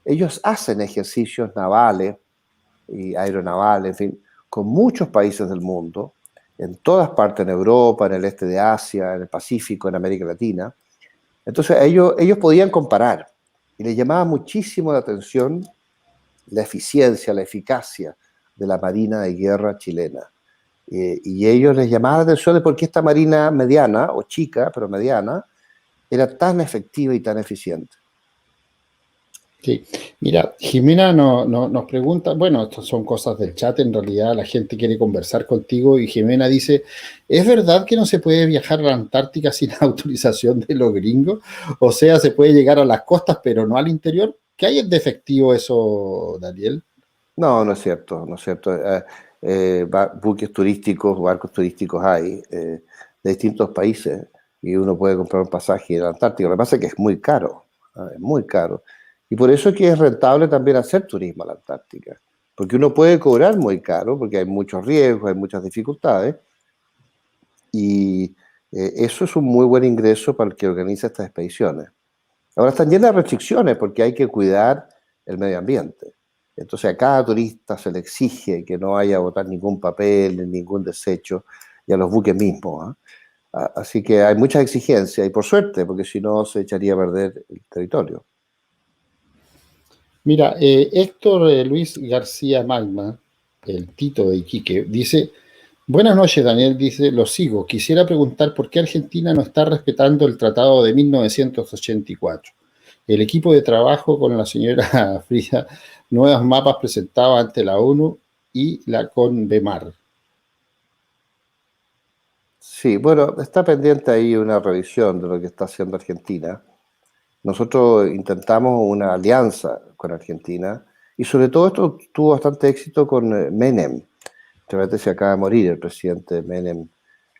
ellos hacen ejercicios navales y aeronavales, en fin, con muchos países del mundo, en todas partes, en Europa, en el este de Asia, en el Pacífico, en América Latina. Entonces ellos podían comparar y les llamaba muchísimo la atención la eficiencia, la eficacia de la Marina de Guerra chilena. Y ellos les llamaba la atención de por qué esta Marina mediana, o chica, pero mediana, era tan efectiva y tan eficiente. Sí, mira, Jimena nos pregunta, bueno, estas son cosas del chat, en realidad la gente quiere conversar contigo y Jimena dice, ¿es verdad que no se puede viajar a la Antártica sin autorización de los gringos? O sea, se puede llegar a las costas, pero no al interior. ¿Qué hay de efectivo eso, Daniel? No, no es cierto, no es cierto. Buques turísticos, barcos turísticos hay de distintos países y uno puede comprar un pasaje en la Antártica. Lo que pasa es que es muy caro, es muy caro. Y por eso es que es rentable también hacer turismo a la Antártica, porque uno puede cobrar muy caro, porque hay muchos riesgos, hay muchas dificultades, y eso es un muy buen ingreso para el que organiza estas expediciones. Ahora están llenas de restricciones porque hay que cuidar el medio ambiente. Entonces a cada turista se le exige que no haya botar ningún papel, ningún desecho, y a los buques mismos. Así que hay muchas exigencias, y por suerte, porque si no se echaría a perder el territorio. Mira, Héctor Luis García Magma, el Tito de Iquique, dice, buenas noches, Daniel, dice, lo sigo. Quisiera preguntar por qué Argentina no está respetando el Tratado de 1984. El equipo de trabajo con la señora Frida, nuevos mapas presentados ante la ONU y la CONVEMAR. Sí, bueno, está pendiente ahí una revisión de lo que está haciendo Argentina. Nosotros intentamos una alianza con Argentina y sobre todo esto tuvo bastante éxito con Menem. Realmente se acaba de morir el presidente Menem,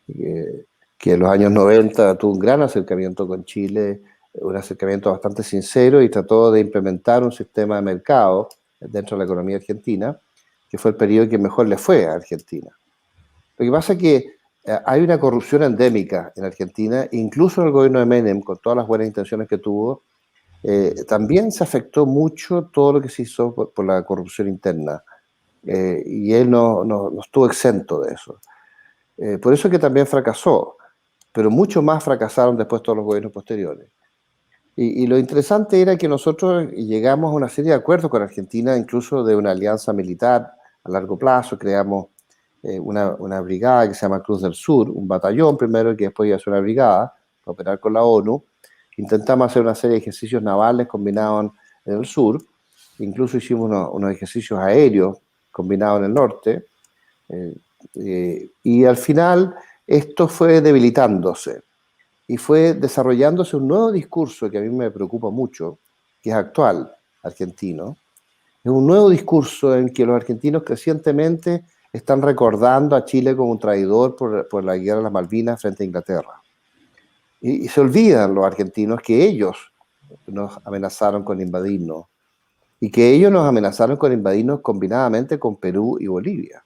que en los años 90 tuvo un gran acercamiento con Chile, un acercamiento bastante sincero y trató de implementar un sistema de mercado dentro de la economía argentina, que fue el periodo que mejor le fue a Argentina. Lo que pasa es que hay una corrupción endémica en Argentina, incluso en el gobierno de Menem, con todas las buenas intenciones que tuvo, también se afectó mucho todo lo que se hizo por la corrupción interna, y él no estuvo exento de eso. Por eso es que también fracasó, pero mucho más fracasaron después todos los gobiernos posteriores. Y lo interesante era que nosotros llegamos a una serie de acuerdos con Argentina, incluso de una alianza militar a largo plazo. Creamos una brigada que se llama Cruz del Sur, un batallón primero, que después iba a ser una brigada para operar con la ONU. Intentamos hacer una serie de ejercicios navales combinados en el sur. Incluso hicimos unos ejercicios aéreos combinados en el norte. Y al final esto fue debilitándose y fue desarrollándose un nuevo discurso que a mí me preocupa mucho, que es actual, argentino. Es un nuevo discurso en que los argentinos crecientemente están recordando a Chile como un traidor por la guerra de las Malvinas frente a Inglaterra. Y se olvidan los argentinos que ellos nos amenazaron con invadirnos y que ellos nos amenazaron con invadirnos combinadamente con Perú y Bolivia.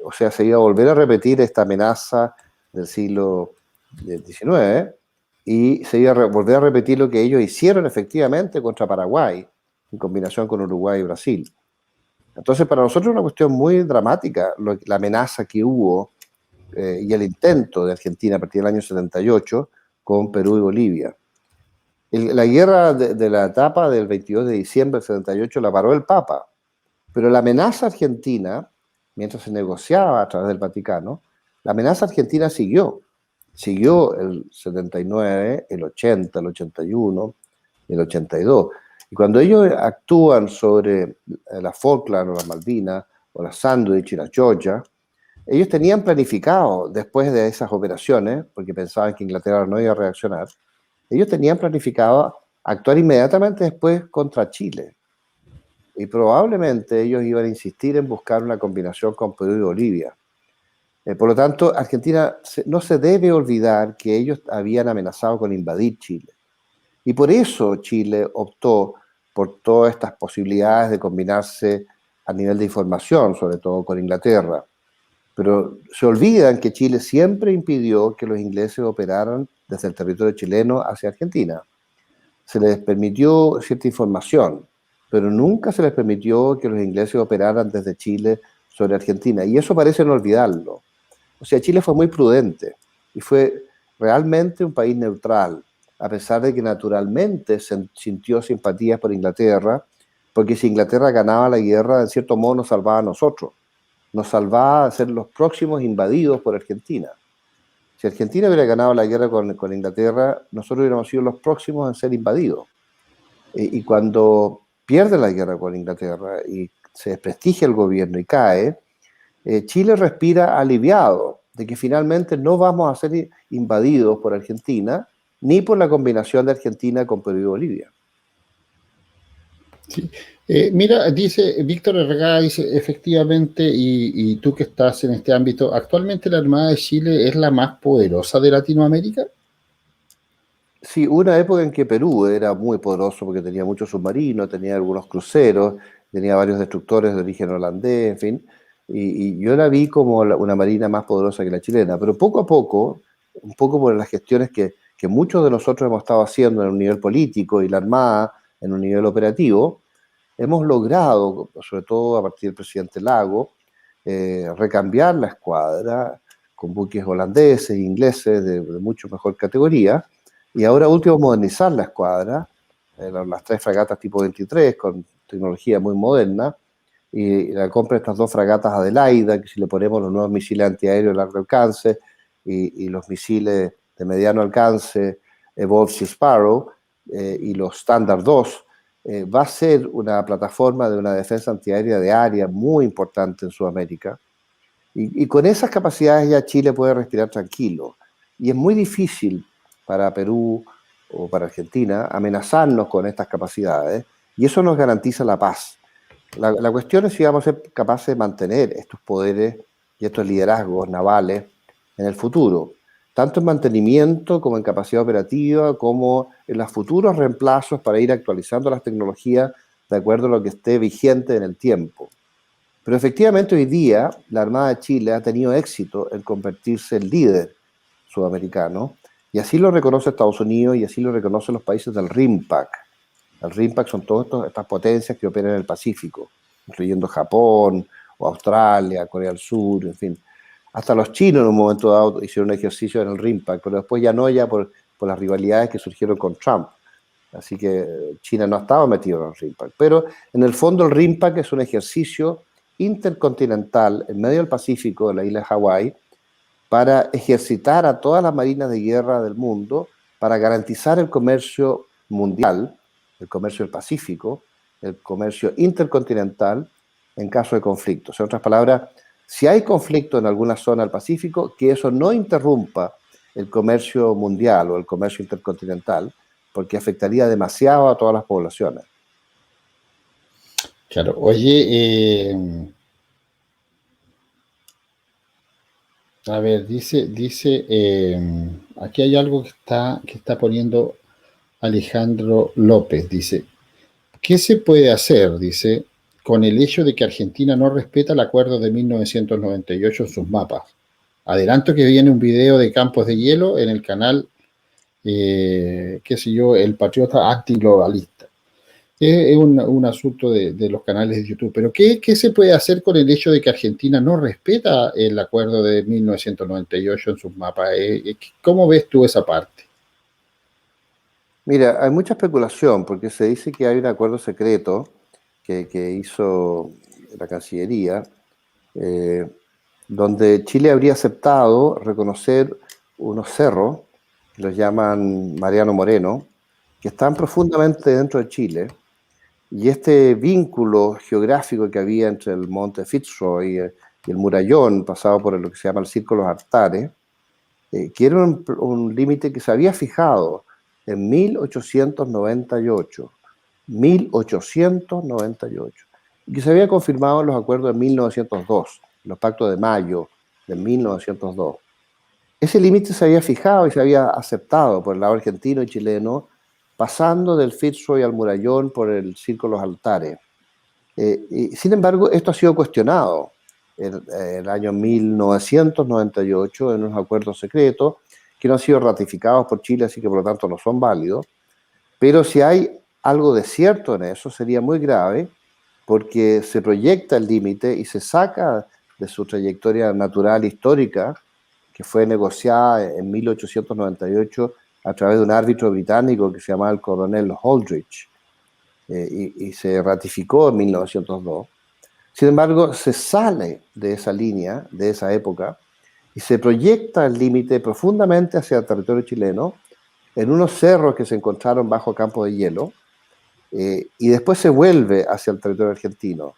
O sea, se iba a volver a repetir esta amenaza del siglo XIX y se iba a volver a repetir lo que ellos hicieron efectivamente contra Paraguay, en combinación con Uruguay y Brasil. Entonces, para nosotros es una cuestión muy dramática la amenaza que hubo y el intento de Argentina a partir del año 78 con Perú y Bolivia. La guerra de la etapa del 22 de diciembre del 78 la paró el Papa, pero la amenaza argentina, mientras se negociaba a través del Vaticano, la amenaza argentina siguió. Siguió el 79, el 80, el 81, el 82. Y cuando ellos actúan sobre las Falkland o las Malvinas, o las Sandwich y las Georgia, ellos tenían planificado, después de esas operaciones, porque pensaban que Inglaterra no iba a reaccionar, ellos tenían planificado actuar inmediatamente después contra Chile. Y probablemente ellos iban a insistir en buscar una combinación con Perú y Bolivia. Por lo tanto, Argentina no se debe olvidar que ellos habían amenazado con invadir Chile. Y por eso Chile optó por todas estas posibilidades de combinarse a nivel de información, sobre todo con Inglaterra. Pero se olvidan que Chile siempre impidió que los ingleses operaran desde el territorio chileno hacia Argentina. Se les permitió cierta información, pero nunca se les permitió que los ingleses operaran desde Chile sobre Argentina. Y eso parece no olvidarlo. O sea, Chile fue muy prudente y fue realmente un país neutral, a pesar de que naturalmente sintió simpatías por Inglaterra, porque si Inglaterra ganaba la guerra, en cierto modo nos salvaba a nosotros. Nos salvaba a ser los próximos invadidos por Argentina. Si Argentina hubiera ganado la guerra con Inglaterra, nosotros hubiéramos sido los próximos en ser invadidos. Y cuando pierde la guerra con Inglaterra y se desprestigia el gobierno y cae, Chile respira aliviado de que finalmente no vamos a ser invadidos por Argentina ni por la combinación de Argentina con Perú y Bolivia. Sí. Mira, dice Víctor Herrera, dice efectivamente, y tú que estás en este ámbito, ¿actualmente la Armada de Chile es la más poderosa de Latinoamérica? Sí, hubo una época en que Perú era muy poderoso porque tenía muchos submarinos, tenía algunos cruceros, tenía varios destructores de origen holandés, en fin, y yo la vi como una marina más poderosa que la chilena, pero poco a poco, un poco por las gestiones que muchos de nosotros hemos estado haciendo en un nivel político y la Armada en un nivel operativo, hemos logrado, sobre todo a partir del presidente Lago, recambiar la escuadra con buques holandeses e ingleses de mucho mejor categoría, y ahora último modernizar la escuadra, las 3 fragatas tipo 23 con tecnología muy moderna, y la compra de estas 2 fragatas Adelaida, que si le ponemos los nuevos misiles antiaéreos de largo alcance y los misiles de mediano alcance, Evolve Sea Sparrow, y los Standard 2, va a ser una plataforma de una defensa antiaérea de área muy importante en Sudamérica. Y con esas capacidades ya Chile puede respirar tranquilo. Y es muy difícil para Perú o para Argentina amenazarnos con estas capacidades, y eso nos garantiza la paz. La cuestión es si vamos a ser capaces de mantener estos poderes y estos liderazgos navales en el futuro, tanto en mantenimiento como en capacidad operativa, como en los futuros reemplazos para ir actualizando las tecnologías de acuerdo a lo que esté vigente en el tiempo. Pero efectivamente hoy día la Armada de Chile ha tenido éxito en convertirse en líder sudamericano, y así lo reconoce Estados Unidos y así lo reconocen los países del RIMPAC. El RIMPAC son todas estas potencias que operan en el Pacífico, incluyendo Japón o Australia, Corea del Sur, en fin. Hasta los chinos en un momento dado hicieron un ejercicio en el RIMPAC, pero después ya no, ya por las rivalidades que surgieron con Trump. Así que China no estaba metido en el RIMPAC. Pero en el fondo el RIMPAC es un ejercicio intercontinental en medio del Pacífico, de la isla de Hawái, para ejercitar a todas las marinas de guerra del mundo, para garantizar el comercio mundial, el comercio del Pacífico, el comercio intercontinental en caso de conflicto. En otras palabras, si hay conflicto en alguna zona del Pacífico, que eso no interrumpa el comercio mundial o el comercio intercontinental, porque afectaría demasiado a todas las poblaciones. Claro, oye, a ver, aquí hay algo que está poniendo Alejandro López, dice, ¿qué se puede hacer, dice, con el hecho de que Argentina no respeta el acuerdo de 1998 en sus mapas? Adelanto que viene un video de campos de hielo en el canal, qué sé yo, El Patriota Antiglobalista. Es un asunto de los canales de YouTube. Pero ¿qué se puede hacer con el hecho de que Argentina no respeta el acuerdo de 1998 en sus mapas? ¿Cómo ves tú esa parte? Mira, hay mucha especulación porque se dice que hay un acuerdo secreto que hizo la Cancillería, eh, donde Chile habría aceptado reconocer unos cerros, que los llaman Mariano Moreno, que están profundamente dentro de Chile, y este vínculo geográfico que había entre el monte Fitzroy y el Murallón, pasado por lo que se llama el Círculo de los Artares, que era un límite que se había fijado en 1898, 1898, y que se había confirmado en los acuerdos de 1902, los pactos de mayo de 1902. Ese límite se había fijado y se había aceptado por el lado argentino y chileno, pasando del Fitzroy al Murallón por el Círculo de los Altares. Y sin embargo, esto ha sido cuestionado en el año 1998 en unos acuerdos secretos que no han sido ratificados por Chile, así que por lo tanto no son válidos. Pero si hay algo de cierto en eso, sería muy grave porque se proyecta el límite y se saca de su trayectoria natural histórica, que fue negociada en 1898 a través de un árbitro británico que se llamaba el coronel Holdridge, y se ratificó en 1902. Sin embargo, se sale de esa línea, de esa época, y se proyecta el límite profundamente hacia el territorio chileno, en unos cerros que se encontraron bajo campo de hielo, y después se vuelve hacia el territorio argentino.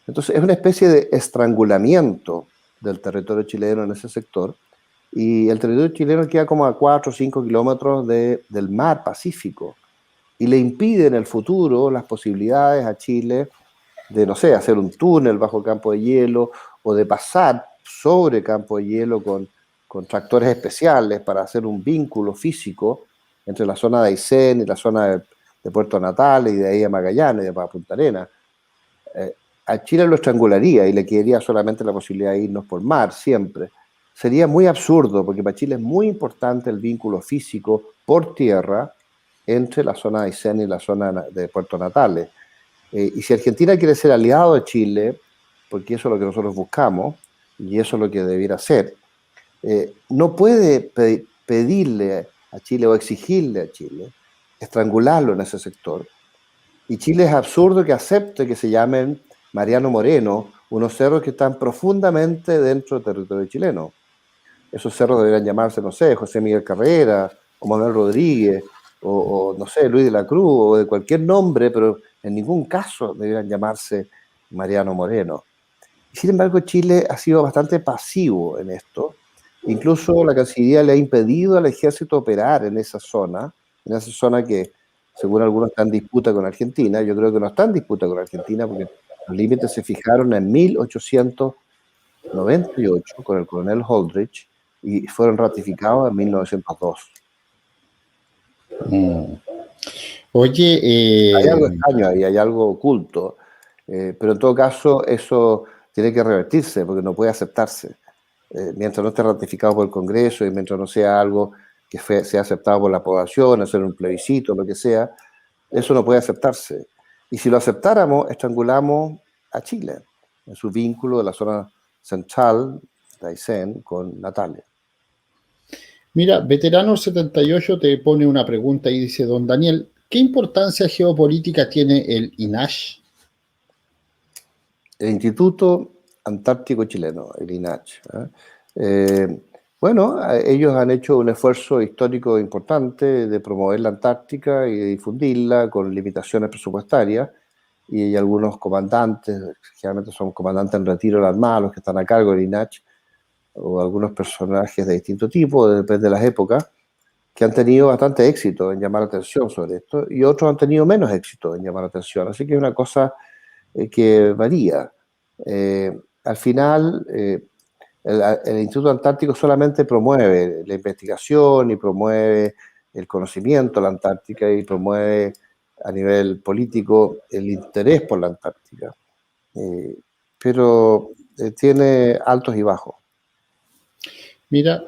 Entonces es una especie de estrangulamiento del territorio chileno en ese sector, y el territorio chileno queda como a 4 o 5 kilómetros del mar Pacífico, y le impide en el futuro las posibilidades a Chile de, no sé, hacer un túnel bajo campo de hielo o de pasar sobre campo de hielo con tractores especiales para hacer un vínculo físico entre la zona de Aysén y la zona de Puerto Natales y de ahí a Magallanes y de Punta Arenas. A Chile lo estrangularía y le quedaría solamente la posibilidad de irnos por mar siempre. Sería muy absurdo porque para Chile es muy importante el vínculo físico por tierra entre la zona de Aysén y la zona de Puerto Natales. Y si Argentina quiere ser aliado de Chile, porque eso es lo que nosotros buscamos y eso es lo que debiera hacer, no puede pedirle a Chile o exigirle a Chile estrangularlo en ese sector. Y Chile es absurdo que acepte que se llamen Mariano Moreno, unos cerros que están profundamente dentro del territorio chileno. Esos cerros deberían llamarse, no sé, José Miguel Carrera, o Manuel Rodríguez, o no sé, Luis de la Cruz, o de cualquier nombre, pero en ningún caso deberían llamarse Mariano Moreno. Sin embargo, Chile ha sido bastante pasivo en esto. Incluso la Cancillería le ha impedido al ejército operar en esa zona que, según algunos, está en disputa con Argentina. Yo creo que no está en disputa con Argentina porque los límites se fijaron en 1898 con el coronel Holdridge y fueron ratificados en 1902. Oye, Hay algo extraño ahí, hay algo oculto, pero en todo caso eso tiene que revertirse porque no puede aceptarse. Mientras no esté ratificado por el Congreso y mientras no sea algo que sea aceptado por la población, hacer un plebiscito, lo que sea, eso no puede aceptarse. Y si lo aceptáramos, estrangulamos a Chile en su vínculo de la zona central de Aysén con Natalia. mira, Veterano 78 te pone una pregunta y dice, don Daniel, ¿qué importancia geopolítica tiene el INAH? El Instituto Antártico Chileno, el INACH. Bueno, ellos han hecho un esfuerzo histórico importante de promover la Antártica y de difundirla con limitaciones presupuestarias, y hay algunos comandantes, generalmente son comandantes en retiro de la Armada, los que están a cargo del INACH, o algunos personajes de distinto tipo, depende de las épocas, que han tenido bastante éxito en llamar la atención sobre esto, y otros han tenido menos éxito en llamar la atención. Así que es una cosa que varía. Al final, el Instituto Antártico solamente promueve la investigación y promueve el conocimiento de la Antártica y promueve a nivel político el interés por la Antártica, pero tiene altos y bajos. Mira,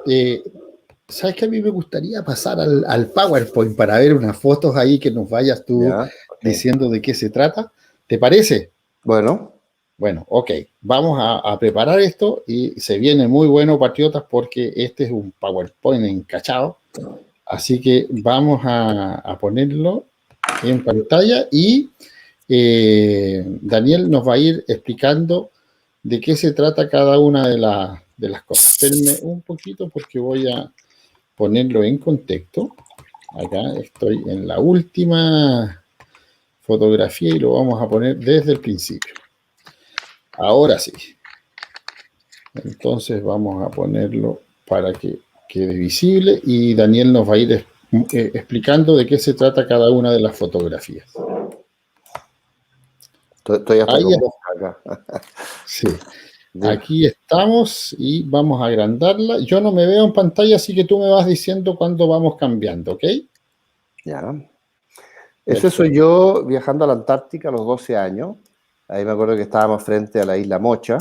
¿sabes que a mí me gustaría pasar al PowerPoint para ver unas fotos ahí que nos vayas tú ¿Ya? Okay. diciendo de qué se trata? ¿Te parece? Bueno. Bueno, ok, vamos a preparar esto y se viene muy bueno, patriotas, porque este es un PowerPoint encachado. Así que vamos a ponerlo en pantalla y Daniel nos va a ir explicando de qué se trata cada una de las cosas. Espérenme un poquito porque voy a ponerlo en contexto. Acá estoy en la última fotografía y lo vamos a poner desde el principio. Ahora sí. Entonces vamos a ponerlo para que quede visible y Daniel nos va a ir explicando de qué se trata cada una de las fotografías. Estoy hasta con mosca acá. Sí. Aquí estamos y vamos a agrandarla. Yo no me veo en pantalla, así que tú me vas diciendo cuándo vamos cambiando, ¿ok? Ya. Ese soy yo viajando a la Antártica a los 12 años. Ahí me acuerdo que estábamos frente a la isla Mocha.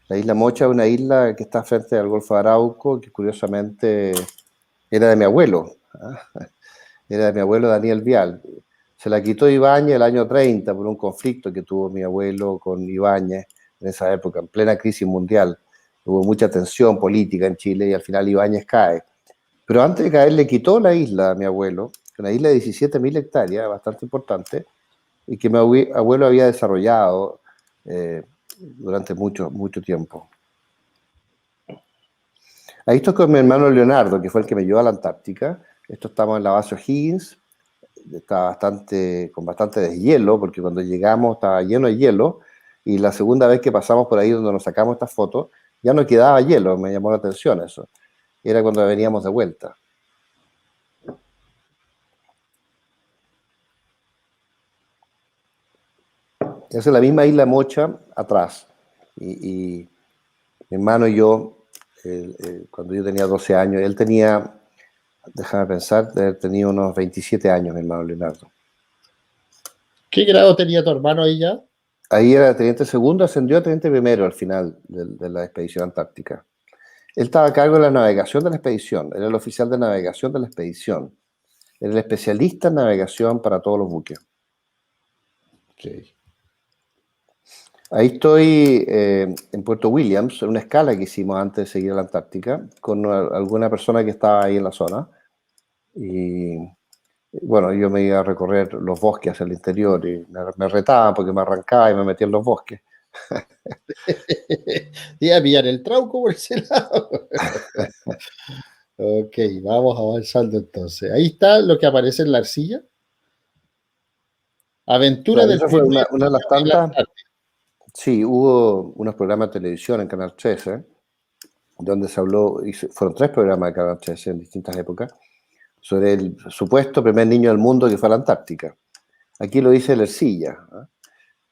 La isla Mocha es una isla que está frente al Golfo de Arauco, que curiosamente era de mi abuelo. Era de mi abuelo Daniel Vial. Se la quitó Ibáñez el año 30 por un conflicto que tuvo mi abuelo con Ibáñez en esa época, en plena crisis mundial. Hubo mucha tensión política en Chile y al final Ibáñez cae. Pero antes de caer le quitó la isla a mi abuelo, una isla de 17.000 hectáreas, bastante importante, y que mi abuelo había desarrollado durante mucho tiempo. Ahí estoy con mi hermano Leonardo, que fue el que me llevó a la Antártica. Esto estamos en la base O'Higgins, está con bastante deshielo, porque cuando llegamos estaba lleno de hielo, y la segunda vez que pasamos por ahí donde nos sacamos estas fotos, ya no quedaba hielo, me llamó la atención eso. Era cuando veníamos de vuelta. Esa es la misma isla Mocha atrás. Y mi hermano y yo, cuando yo tenía 12 años, él tenía, déjame pensar, tenía unos 27 años, mi hermano Leonardo. ¿Qué grado tenía tu hermano ahí ya? Ahí era teniente segundo, ascendió a teniente primero al final de la expedición antártica. Él estaba a cargo de la navegación de la expedición, era el oficial de navegación de la expedición, era el especialista en navegación para todos los buques. Okay. Ahí estoy en Puerto Williams, en una escala que hicimos antes de seguir a la Antártica, con alguna persona que estaba ahí en la zona. Y bueno, yo me iba a recorrer los bosques hacia el interior y me retaban porque me arrancaba y me metía en los bosques. Iba a pillar el trauco por ese lado. Ok, vamos avanzando entonces. Ahí está lo que aparece en la arcilla. Aventura Claro, del esa fue primer una de las en la tantas. Antártida. Sí, hubo unos programas de televisión en Canal 13, donde se habló, fueron 3 programas de Canal 13 en distintas épocas, sobre el supuesto primer niño del mundo que fue a la Antártica. Aquí lo dice el Ercilla. ¿Ah?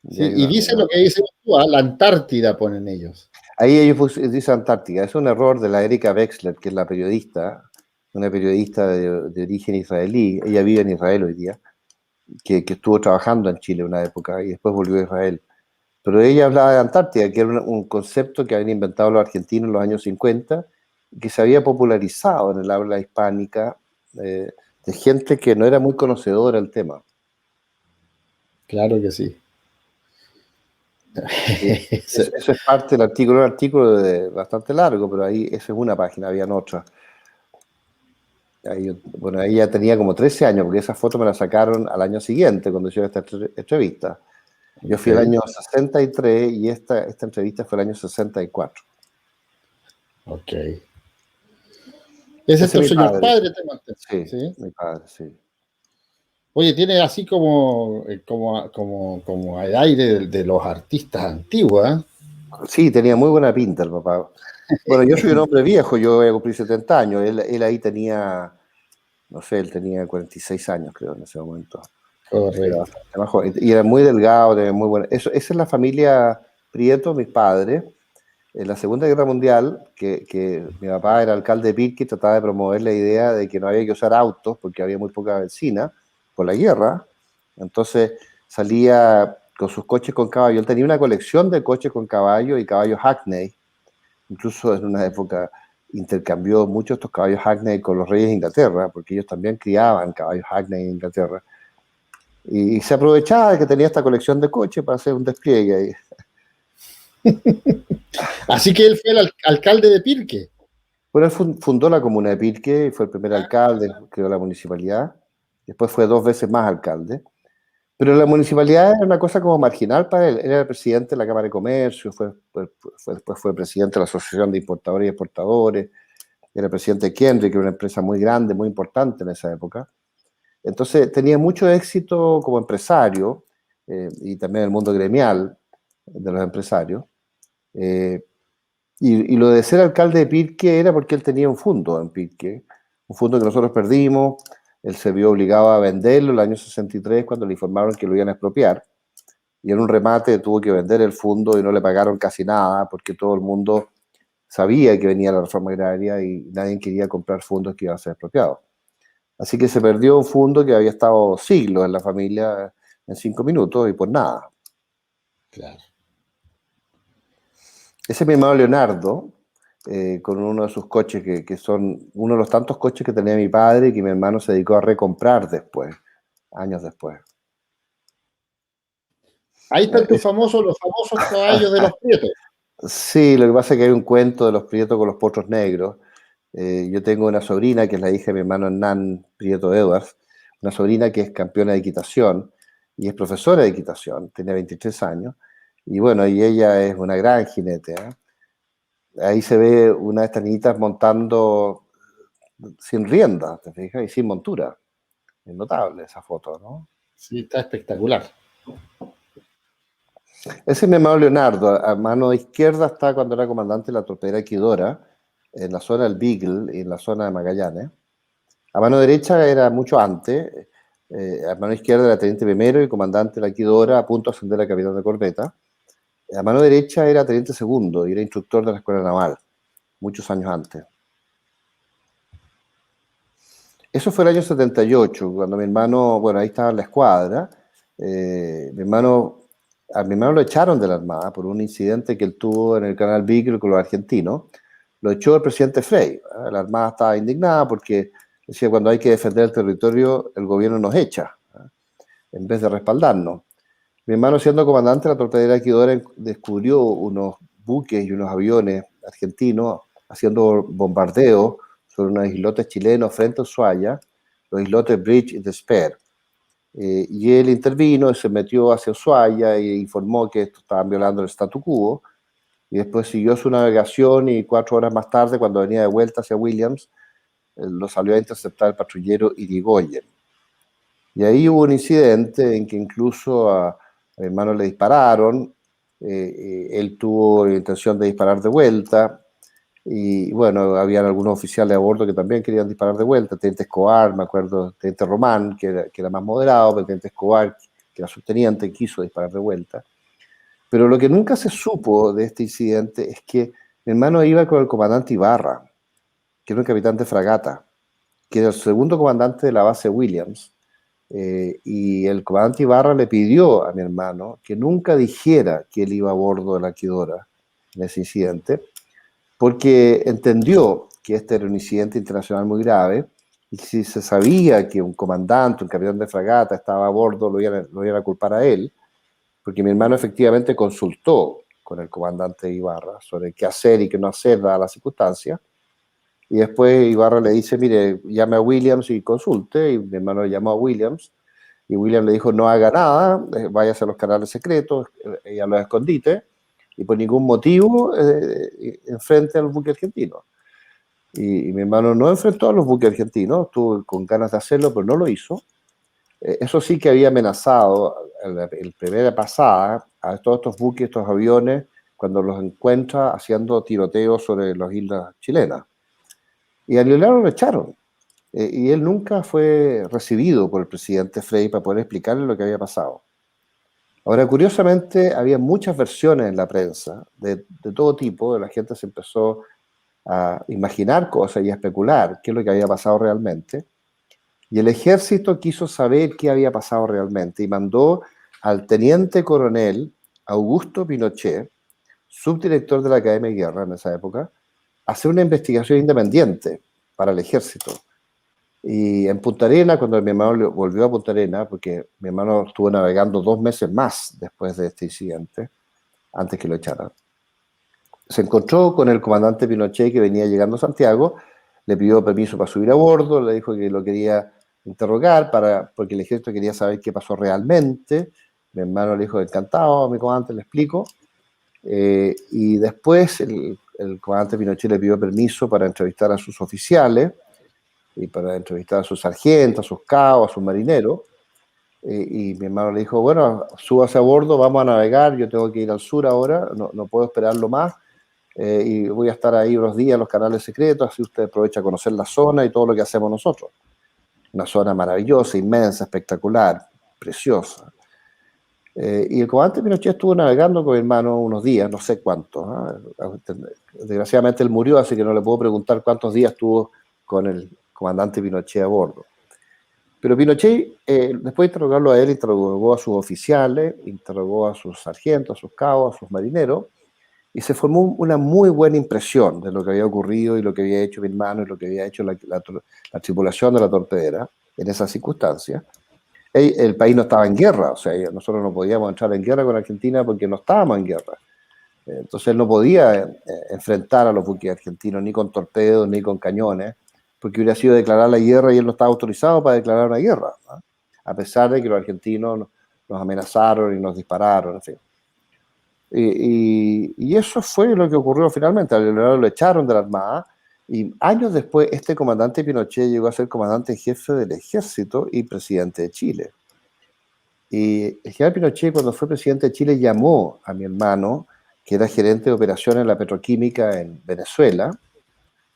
Y Sí, hay y dice lo que dice tú, la Antártida ponen ellos. ahí ellos dicen Antártica. Es un error de la Erika Wexler, que es la periodista, una periodista de origen israelí. Ella vive en Israel hoy día, que estuvo trabajando en Chile una época y después volvió a Israel. Pero ella hablaba de Antártida, que era un concepto que habían inventado los argentinos en los años 50, que se había popularizado en el habla hispánica, de gente que no era muy conocedora del tema. Claro que sí. Y eso es parte del artículo, un artículo bastante largo, pero ahí esa es una página, habían otras. Ahí, bueno, ahí ya tenía como 13 años, porque esa foto me la sacaron al año siguiente, cuando hicieron esta entrevista. Yo fui el Ok, año 63 y esta entrevista fue el año 64. ok. Ese es Ese es tu mi señor padre, padre, te mantengo, sí, ¿sí? mi padre, sí. Oye, tiene así como el aire de los artistas antiguos, ¿eh? Sí, tenía muy buena pinta el papá. Bueno, yo soy un hombre viejo, yo voy a cumplir 70 años. Él ahí tenía, no sé, él tenía 46 años, creo, en ese momento. Era Correcto. bastante más joven. Y era muy delgado, tenía muy buena. Esa es la familia Prieto, mis padres. En la Segunda Guerra Mundial, que mi papá era alcalde de Pirque y trataba de promover la idea de que no había que usar autos porque había muy poca benzina por la guerra. Entonces salía con sus coches con caballo. Él tenía una colección de coches con caballo y caballos Hackney. Incluso en una época intercambió muchos de estos caballos Hackney con los reyes de Inglaterra, porque ellos también criaban caballos Hackney en Inglaterra. Y se aprovechaba de que tenía esta colección de coches para hacer un despliegue ahí. Así que él fue el alcalde de Pirque. Bueno, él fundó la comuna de Pirque, fue el primer alcalde, creó la municipalidad, después fue 2 veces más alcalde, pero la municipalidad era una cosa como marginal para él. Él era el presidente de la Cámara de Comercio, después fue presidente de la Asociación de Importadores y Exportadores, era presidente de Kenry, que era una empresa muy grande, muy importante en esa época. Entonces tenía mucho éxito como empresario, y también en el mundo gremial de los empresarios. Eh, y lo de ser alcalde de Pirque era porque él tenía un fondo en Pirque, un fondo que nosotros perdimos. Él se vio obligado a venderlo en el año 63 cuando le informaron que lo iban a expropiar. Y en un remate tuvo que vender el fondo y no le pagaron casi nada porque todo el mundo sabía que venía la reforma agraria y nadie quería comprar fondos que iban a ser expropiados. Así que se perdió un fondo que había estado siglos en la familia en 5 minutos y por nada. Claro. Ese es mi hermano Leonardo, con uno de sus coches, que son uno de los tantos coches que tenía mi padre y que mi hermano se dedicó a recomprar después, años después. Ahí están Es- los famosos caballos de los Prietos. sí, lo que pasa es que hay un cuento de los Prietos con los potros negros. Yo tengo una sobrina que es la hija de mi hermano Hernán Prieto Edwards, una sobrina que es campeona de equitación y es profesora de equitación, tiene 23 años, y bueno, y ella es una gran jinete, ¿eh? Ahí se ve una de estas niñitas montando sin rienda, ¿te fijas? Y sin montura. Es notable esa foto, ¿no? Sí, está espectacular. Ese es mi hermano Leonardo. A mano izquierda está cuando era comandante de la torpedera Equidora, en la zona del Beagle y en la zona de Magallanes. A mano derecha era mucho antes. A mano izquierda era teniente primero y comandante de la Equidora, a punto de ascender a capitán de corbeta. A mano derecha era teniente segundo y era instructor de la escuela naval, muchos años antes. Eso fue el año 78, cuando mi hermano, bueno, ahí estaba en la escuadra. Mi hermano, a mi hermano lo echaron de la Armada por un incidente que él tuvo en el canal Beagle con los argentinos. Lo echó el presidente Frei. ¿Eh? La Armada estaba indignada porque decía, cuando hay que defender el territorio, el gobierno nos echa, ¿eh? En vez de respaldarnos. Mi hermano, siendo comandante de la torpedera Equidora, descubrió unos buques y unos aviones argentinos haciendo bombardeos sobre unos islotes chilenos frente a Ushuaia, los islotes Bridge y Despair. Y él intervino y se metió hacia Ushuaia e informó que esto estaban violando el statu quo. Y después siguió su navegación y 4 horas más tarde, cuando venía de vuelta hacia Williams, lo salió a interceptar el patrullero Irigoyen. Y ahí hubo un incidente en que incluso a mi hermano le dispararon Él tuvo intención de disparar de vuelta. Y bueno, habían algunos oficiales a bordo que también querían disparar de vuelta. Teniente Escobar, me acuerdo, Teniente Román, que era más moderado, pero Teniente Escobar, que era subteniente, quiso disparar de vuelta. Pero lo que nunca se supo de este incidente es que mi hermano iba con el comandante Ibarra, que era un capitán de fragata, que era el segundo comandante de la base Williams. Y el comandante Ibarra le pidió a mi hermano que nunca dijera que él iba a bordo de la Quidora en ese incidente, porque entendió que este era un incidente internacional muy grave y si se sabía que un comandante, un capitán de fragata estaba a bordo, lo iban a culpar a él, porque mi hermano efectivamente consultó con el comandante Ibarra sobre qué hacer y qué no hacer dadas las circunstancias. Y después Ibarra le dice, mire, llame a Williams y consulte. Y mi hermano le llamó a Williams. Y Williams le dijo, no haga nada, váyase a los canales secretos y a los escondites. Y por ningún motivo enfrente al buque argentino. Y mi hermano no enfrentó a los buques argentinos, estuvo con ganas de hacerlo, pero no lo hizo. Eso sí que había amenazado la primera pasada a todos estos buques, estos aviones, cuando los encuentra haciendo tiroteos sobre las islas chilenas. Y a Leonardo lo echaron. Y él nunca fue recibido por el presidente Frei para poder explicarle lo que había pasado. Ahora, curiosamente, había muchas versiones en la prensa de todo tipo. La gente se empezó a imaginar cosas y a especular qué es lo que había pasado realmente. Y el ejército quiso saber qué había pasado realmente y mandó al teniente coronel Augusto Pinochet, subdirector de la Academia de Guerra en esa época, a hacer una investigación independiente para el ejército. Y en Punta Arenas, cuando mi hermano volvió a Punta Arenas, porque mi hermano estuvo navegando 2 meses más después de este incidente, antes que lo echaran, se encontró con el comandante Pinochet que venía llegando a Santiago, le pidió permiso para subir a bordo, le dijo que lo quería interrogar porque el ejército quería saber qué pasó realmente. Mi hermano le dijo, encantado, mi comandante, le explico. Y después el comandante Pinochet le pidió permiso para entrevistar a sus oficiales y para entrevistar a sus sargentos, a sus cabos, a sus marineros. Y mi hermano le dijo, bueno, súbase a bordo, vamos a navegar, yo tengo que ir al sur ahora, no puedo esperarlo más. Y voy a estar ahí unos días en los canales secretos, así usted aprovecha a conocer la zona y todo lo que hacemos nosotros. Una zona maravillosa, inmensa, espectacular, preciosa. Y el comandante Pinochet estuvo navegando con mi hermano unos días, no sé cuántos. Desgraciadamente él murió, así que no le puedo preguntar cuántos días estuvo con el comandante Pinochet a bordo. Pero Pinochet, después de interrogarlo a él, interrogó a sus oficiales, interrogó a sus sargentos, a sus cabos, a sus marineros, y se formó una muy buena impresión de lo que había ocurrido y lo que había hecho mi hermano y lo que había hecho la tripulación de la torpedera en esas circunstancias. El país no estaba en guerra, o sea, nosotros no podíamos entrar en guerra con Argentina porque no estábamos en guerra. Entonces él no podía enfrentar a los buques argentinos ni con torpedos ni con cañones, porque hubiera sido declarar la guerra y él no estaba autorizado para declarar una guerra, ¿no? A pesar de que los argentinos nos amenazaron y nos dispararon, en fin. Y eso fue lo que ocurrió finalmente. A Leonardo lo echaron de la Armada y años después este comandante Pinochet llegó a ser comandante en jefe del ejército y presidente de Chile. Y el general Pinochet, cuando fue presidente de Chile, llamó a mi hermano, que era gerente de operaciones en la petroquímica en Venezuela.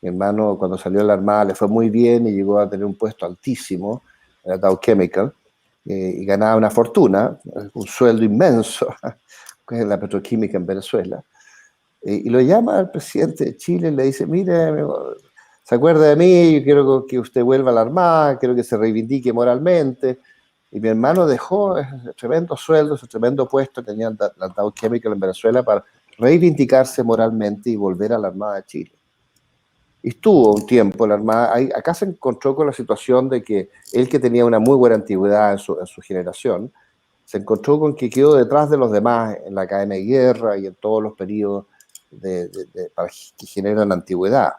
Mi hermano, cuando salió de la Armada, le fue muy bien y llegó a tener un puesto altísimo en la Dow Chemical y ganaba una fortuna, un sueldo inmenso que es la petroquímica en Venezuela. Y lo llama al presidente de Chile y le dice, mire, ¿se acuerda de mí? Yo quiero que usted vuelva a la Armada, quiero que se reivindique moralmente. Y mi hermano dejó ese tremendo sueldo, ese tremendo puesto que tenía la Dow Chemical en Venezuela para reivindicarse moralmente y volver a la Armada de Chile. Y estuvo un tiempo en la Armada. Acá se encontró con la situación de que él, que tenía una muy buena antigüedad en su generación, se encontró con que quedó detrás de los demás en la Academia de Guerra y en todos los periodos que generan antigüedad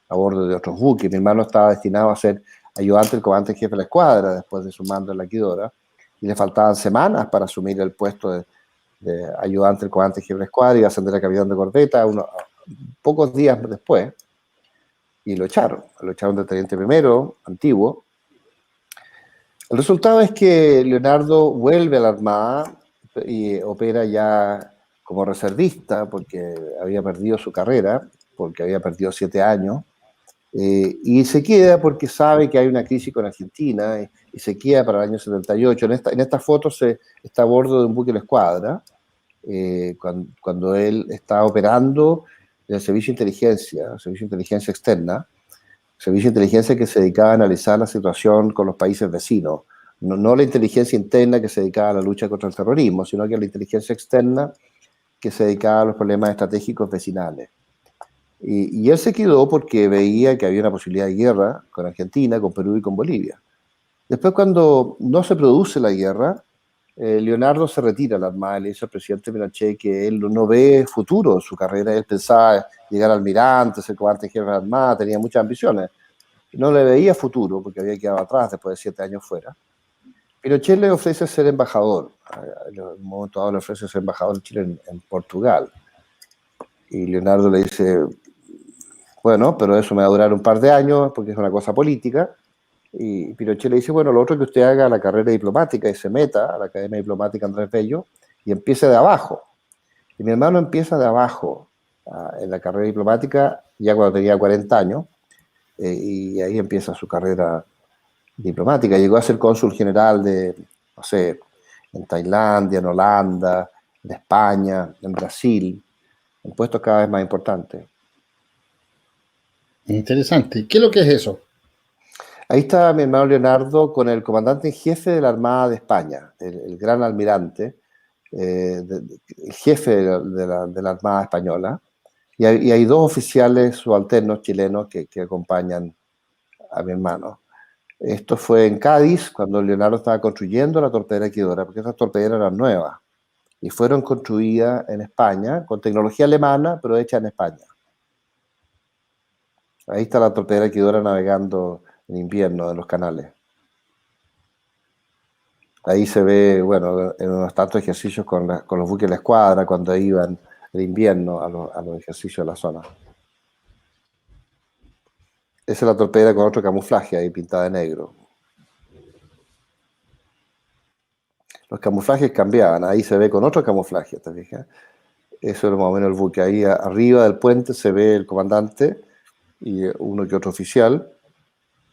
a bordo de otros buques. Mi hermano estaba destinado a ser ayudante del comandante jefe de la escuadra después de su mando en la Quidora, y le faltaban semanas para asumir el puesto de ayudante del comandante jefe de la escuadra y ascender a capitán de corbeta pocos días después, y lo echaron de teniente primero, antiguo. El resultado es que Leonardo vuelve a la Armada y opera ya como reservista, porque había perdido su carrera, porque había perdido 7 años, y se queda porque sabe que hay una crisis con Argentina, y se queda para el año 78. En esta foto está a bordo de un buque de la escuadra, cuando él está operando el servicio de inteligencia externa, servicio de inteligencia que se dedicaba a analizar la situación con los países vecinos. No la inteligencia interna que se dedicaba a la lucha contra el terrorismo, sino que la inteligencia externa que se dedicaba a los problemas estratégicos vecinales. Y él se quedó porque veía que había una posibilidad de guerra con Argentina, con Perú y con Bolivia. Después, cuando no se produce la guerra, Leonardo se retira de la Armada y le dice al presidente Pinochet que él no ve futuro en su carrera. Él pensaba llegar al almirante, ser comandante en jefe de la Armada, tenía muchas ambiciones. No le veía futuro porque había quedado atrás después de 7 años fuera. Pinochet le ofrece ser embajador. En un momento dado le ofrece ser embajador de Chile en Portugal. Y Leonardo le dice, bueno, pero eso me va a durar un par de años porque es una cosa política. Y Pinochet le dice, bueno, lo otro es que usted haga la carrera diplomática y se meta a la Academia Diplomática Andrés Bello y empiece de abajo. Y mi hermano empieza de abajo en la carrera diplomática ya cuando tenía 40 años, y ahí empieza su carrera diplomática. Llegó a ser cónsul general de, no sé, en Tailandia, en Holanda, en España, en Brasil, en puestos cada vez más importantes. Interesante. ¿Qué es lo que es eso? Ahí está mi hermano Leonardo con el comandante en jefe de la Armada de España, el gran almirante, el jefe de la Armada Española, y hay 2 oficiales subalternos chilenos que acompañan a mi hermano. Esto fue en Cádiz, cuando Leonardo estaba construyendo la torpedera Equidora, porque esas torpederas eran nuevas, y fueron construidas en España, con tecnología alemana, pero hecha en España. Ahí está la torpedera Equidora navegando en invierno en los canales. Ahí se ve, bueno, en unos tantos ejercicios con los buques de la escuadra, cuando iban en invierno a los ejercicios de la zona. Esa es la torpedera con otro camuflaje ahí pintada de negro. Los camuflajes cambiaban, ahí se ve con otro camuflaje, ¿te fijas? Eso era más o menos el buque. Ahí arriba del puente se ve el comandante y uno que otro oficial,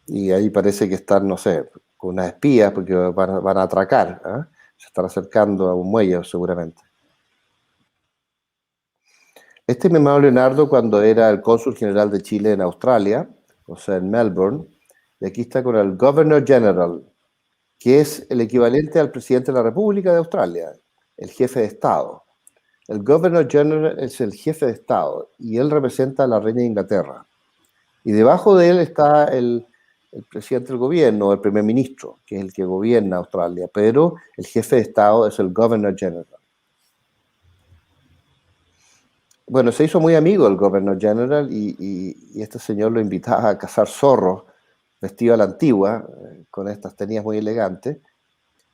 y ahí parece que están, no sé, con unas espías porque van a atracar, ¿eh? Se están acercando a un muelle seguramente. Este es mi hermano Leonardo cuando era el cónsul general de Chile en Australia, o sea, en Melbourne, y aquí está con el Governor General, que es el equivalente al presidente de la República de Australia, el jefe de Estado. El Governor General es el jefe de Estado y él representa a la reina de Inglaterra. Y debajo de él está el presidente del gobierno, el primer ministro, que es el que gobierna Australia, pero el jefe de Estado es el Governor General. Bueno, se hizo muy amigo del Governor General y este señor lo invitaba a cazar zorros vestido a la antigua, con estas tenis muy elegantes,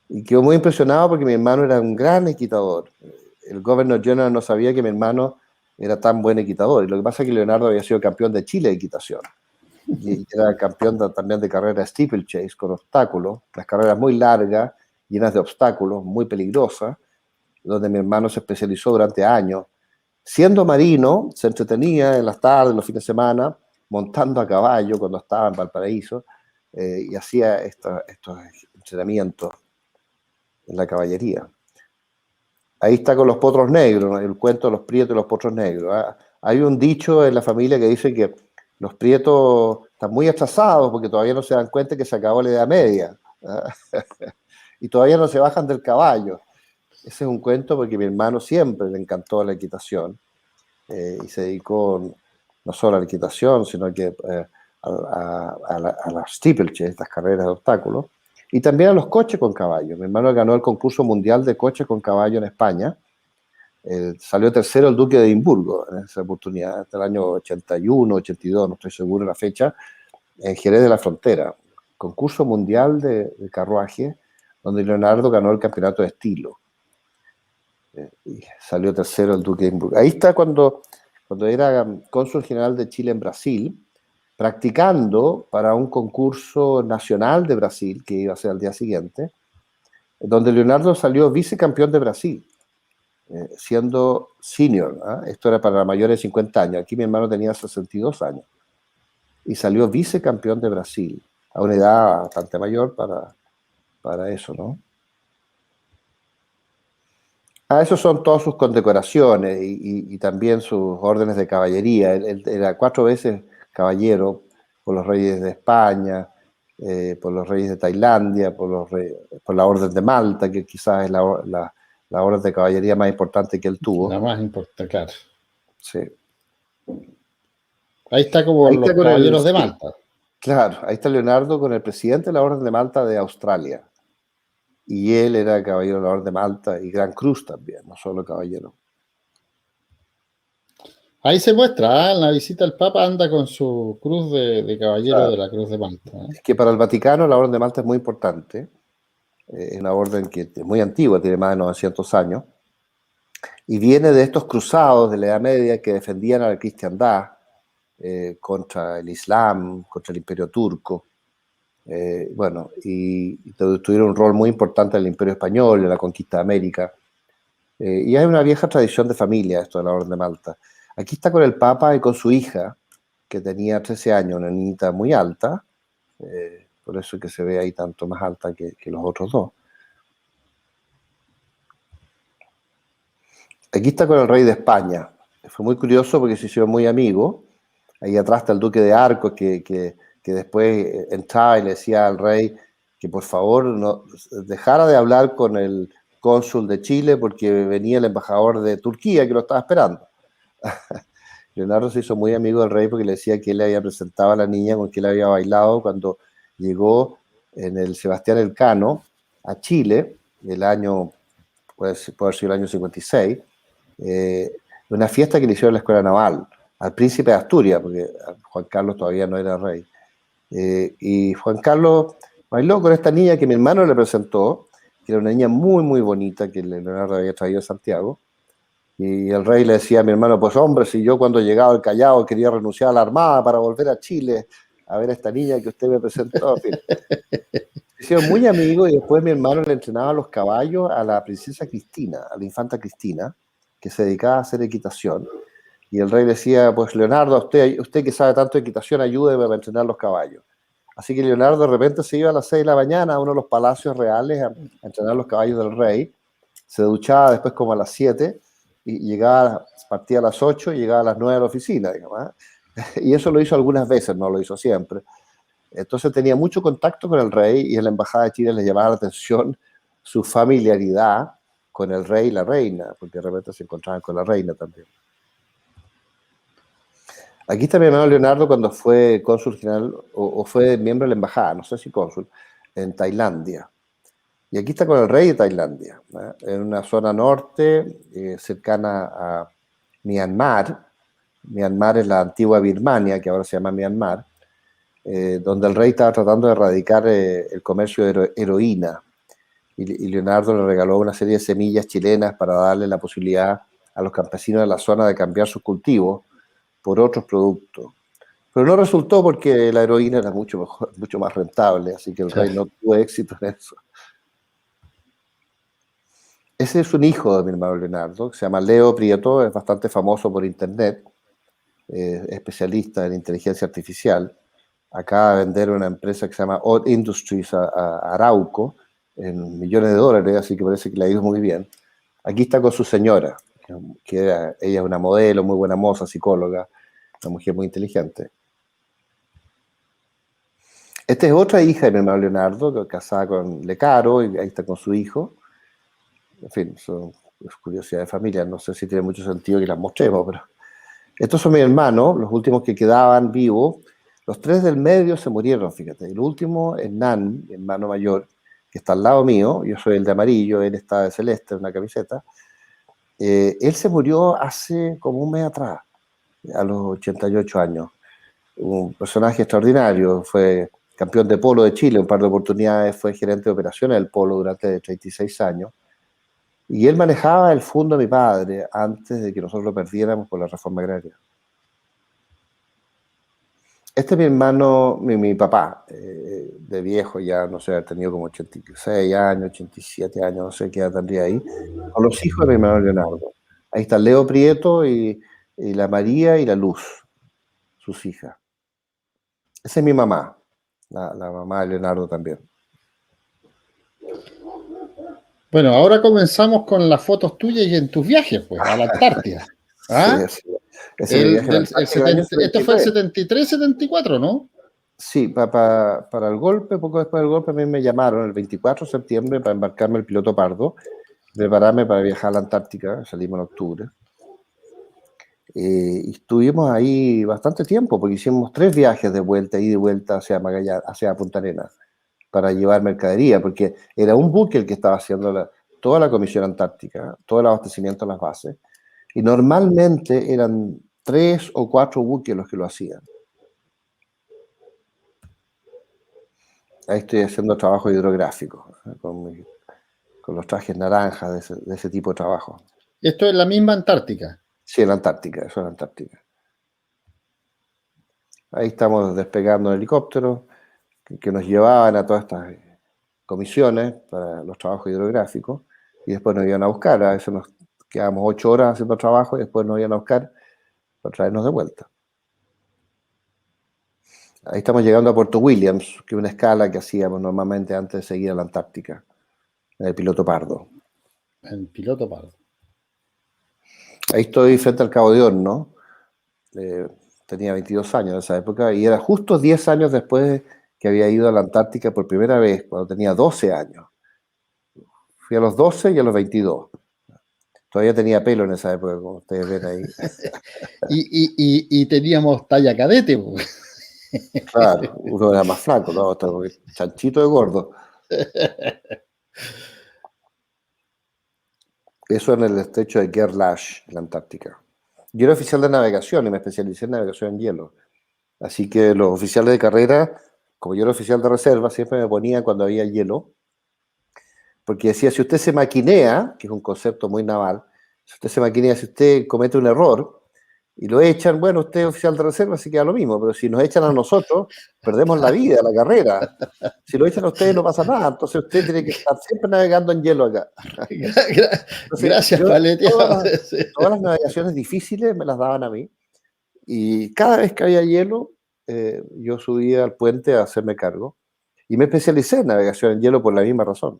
y quedó muy impresionado porque mi hermano era un gran equitador. El Governor General no sabía que mi hermano era tan buen equitador, y lo que pasa es que Leonardo había sido campeón de Chile de equitación, y era campeón también de carrera steeplechase con obstáculos, las carreras muy largas, llenas de obstáculos, muy peligrosas, donde mi hermano se especializó durante años. Siendo marino, se entretenía en las tardes, los fines de semana, montando a caballo cuando estaba en Valparaíso, y hacía estos entrenamientos en la caballería. Ahí está con los potros negros, ¿no? El cuento de los prietos y los potros negros. Hay un dicho en la familia que dice que los prietos están muy atrasados porque todavía no se dan cuenta que se acabó la Edad Media, y todavía no se bajan del caballo. Ese es un cuento porque mi hermano siempre le encantó la equitación, y se dedicó no solo a la equitación, sino que a las steeplechase, estas carreras de obstáculos, y también a los coches con caballo. Mi hermano ganó el concurso mundial de coches con caballo en España. Salió tercero el Duque de Edimburgo en esa oportunidad, hasta el año 81, 82, no estoy seguro de la fecha, en Jerez de la Frontera. Concurso mundial de carruaje, donde Leonardo ganó el campeonato de estilo. Y salió tercero el Duque de Edimburgo. Ahí está cuando era cónsul general de Chile en Brasil, practicando para un concurso nacional de Brasil, que iba a ser al día siguiente, donde Leonardo salió vicecampeón de Brasil. siendo senior. Esto era para mayores de 50 años. Aquí mi hermano tenía 62 años y salió vicecampeón de Brasil a una edad bastante mayor para eso, ¿no? Esos son todas sus condecoraciones y también sus órdenes de caballería. Él era 4 veces caballero por los reyes de España, por los reyes de Tailandia, por la Orden de Malta, que quizás es la orden de caballería más importante que él tuvo. La más importante, claro. Sí. Ahí está como Ahí los está con caballeros de Malta. Claro, ahí está Leonardo con el presidente de la Orden de Malta de Australia. Y él era caballero de la Orden de Malta y Gran Cruz también, no solo caballero. Ahí se muestra, en la visita al Papa anda con su cruz de caballero Claro. de la Cruz de Malta. Es que para el Vaticano la Orden de Malta es muy importante. Es una orden que es muy antigua, tiene más de 900 años. Y viene de estos cruzados de la Edad Media que defendían a la cristiandad contra el Islam, contra el Imperio Turco. Bueno, y tuvieron un rol muy importante en el Imperio Español, en la conquista de América. Y hay una vieja tradición de familia, esto de la Orden de Malta. Aquí está con el Papa y con su hija, que tenía 13 años, una niñita muy alta, por eso que se ve ahí tanto más alta que los otros dos. Aquí está con el rey de España. Fue muy curioso porque se hicieron muy amigos. Ahí atrás está el duque de Arcos, que después entraba y le decía al rey que por favor no, dejara de hablar con el cónsul de Chile porque venía el embajador de Turquía que lo estaba esperando. Leonardo se hizo muy amigo del rey porque le decía que él le había presentado a la niña con que él había bailado cuando llegó en el Sebastián Elcano a Chile, el año, puede haber sido el año 56, una fiesta que le hicieron en la Escuela Naval al príncipe de Asturias, porque Juan Carlos todavía no era rey. Y Juan Carlos bailó con esta niña que mi hermano le presentó, que era una niña muy, muy bonita que Leonardo había traído a Santiago. Y el rey le decía a mi hermano, pues hombre, si yo cuando llegaba al Callao quería renunciar a la Armada para volver a Chile a ver a esta niña que usted me presentó. En fin. Se hicieron muy amigos y después mi hermano le entrenaba los caballos a la princesa Cristina, a la infanta Cristina, que se dedicaba a hacer equitación. Y el rey decía, pues Leonardo, usted que sabe tanto de equitación, ayúdeme a entrenar los caballos. Así que Leonardo de repente se iba a las 6 de la mañana a uno de los palacios reales a entrenar los caballos del rey, se duchaba después como a las 7 y llegaba, partía a las 8 y llegaba a las 9 a la oficina, digamos. Y eso lo hizo algunas veces, no lo hizo siempre. Entonces tenía mucho contacto con el rey y en la Embajada de Chile les llamaba la atención su familiaridad con el rey y la reina, porque de repente se encontraban con la reina también. Aquí está mi hermano Leonardo cuando fue cónsul general o fue miembro de la embajada, no sé si cónsul, en Tailandia. Y aquí está con el rey de Tailandia, en una zona norte cercana a Myanmar. Myanmar es la antigua Birmania, que ahora se llama Myanmar, donde el rey estaba tratando de erradicar el comercio de heroína. Y Leonardo le regaló una serie de semillas chilenas para darle la posibilidad a los campesinos de la zona de cambiar sus cultivos por otros productos. Pero no resultó porque la heroína era mucho mejor, mucho más rentable, así que el rey no tuvo éxito en eso. Ese es un hijo de mi hermano Leonardo, que se llama Leo Prieto, es bastante famoso por internet, especialista en inteligencia artificial. Acaba de vender una empresa que se llama Odd Industries a Arauco en millones de dólares, así que parece que le ha ido muy bien. Aquí está con su señora, ella es una modelo, muy buena moza, psicóloga, una mujer muy inteligente. Esta es otra hija de mi hermano Leonardo, casada con Lecaro, y ahí está con su hijo. En fin, son curiosidades de familia, no sé si tiene mucho sentido que las mostremos, pero estos son mis hermanos, los últimos que quedaban vivos. Los 3 del medio se murieron, fíjate. El último, Hernán, mi hermano mayor, que está al lado mío, yo soy el de amarillo, él está de celeste, en una camiseta. Él se murió hace como un mes atrás, a los 88 años. Un personaje extraordinario, fue campeón de polo de Chile, un par de oportunidades, fue gerente de operaciones del polo durante 36 años. Y él manejaba el fondo de mi padre antes de que nosotros lo perdiéramos por la reforma agraria. Este es mi hermano, mi papá, de viejo ya, no sé, ha tenido como 86 años, 87 años, no sé qué edad tendría ahí, con los hijos de mi hermano Leonardo. Ahí está Leo Prieto y la María y la Luz, sus hijas. Esa es mi mamá, la mamá de Leonardo también. Bueno, ahora comenzamos con las fotos tuyas y en tus viajes, pues, a la Antártida. Sí, ¿Ah? ese es mi viaje a la Antártica el año Esto fue el 73. 73, 74, ¿no? Sí, para el golpe, poco después del golpe, a mí me llamaron el 24 de septiembre para embarcarme el piloto Pardo, prepararme para viajar a la Antártica, salimos en octubre. Y estuvimos ahí bastante tiempo, porque hicimos 3 viajes de vuelta y de vuelta hacia Magallanes, hacia Punta Arenas, para llevar mercadería, porque era un buque el que estaba haciendo toda la Comisión Antártica, todo el abastecimiento a las bases, y normalmente eran 3 o 4 buques los que lo hacían. Ahí estoy haciendo trabajo hidrográfico, con los trajes naranjas de ese tipo de trabajo. Esto es la misma Antártica. Sí, en la Antártica, eso es la Antártica. Ahí estamos despegando en helicóptero que nos llevaban a todas estas comisiones para los trabajos hidrográficos y después nos iban a buscar. A veces nos quedábamos 8 horas haciendo trabajo y después nos iban a buscar para traernos de vuelta. Ahí estamos llegando a Puerto Williams, que es una escala que hacíamos normalmente antes de seguir a la Antártica, en el piloto Pardo. En piloto Pardo. Ahí estoy frente al Cabo de Horno. Tenía 22 años en esa época y era justo 10 años después que había ido a la Antártica por primera vez, cuando tenía 12 años. Fui a los 12 y a los 22. Todavía tenía pelo en esa época, como ustedes ven ahí. Y teníamos talla cadete, pues. Claro, uno era más flaco, ¿no? Otro chanchito de gordo. Eso en el estrecho de Gerlache, en la Antártica. Yo era oficial de navegación y me especialicé en navegación en hielo. Así que los oficiales de carrera, como yo era oficial de reserva, siempre me ponían cuando había hielo, porque decía, si usted se maquinea, que es un concepto muy naval, si usted se maquinea, si usted comete un error y lo echan, bueno, usted es oficial de reserva, así queda lo mismo, pero si nos echan a nosotros, perdemos la vida, la carrera. Si lo echan a ustedes no pasa nada, entonces usted tiene que estar siempre navegando en hielo acá. Entonces, Gracias, yo paleteado. todas las navegaciones difíciles me las daban a mí, y cada vez que había hielo, yo subía al puente a hacerme cargo, y me especialicé en navegación en hielo por la misma razón.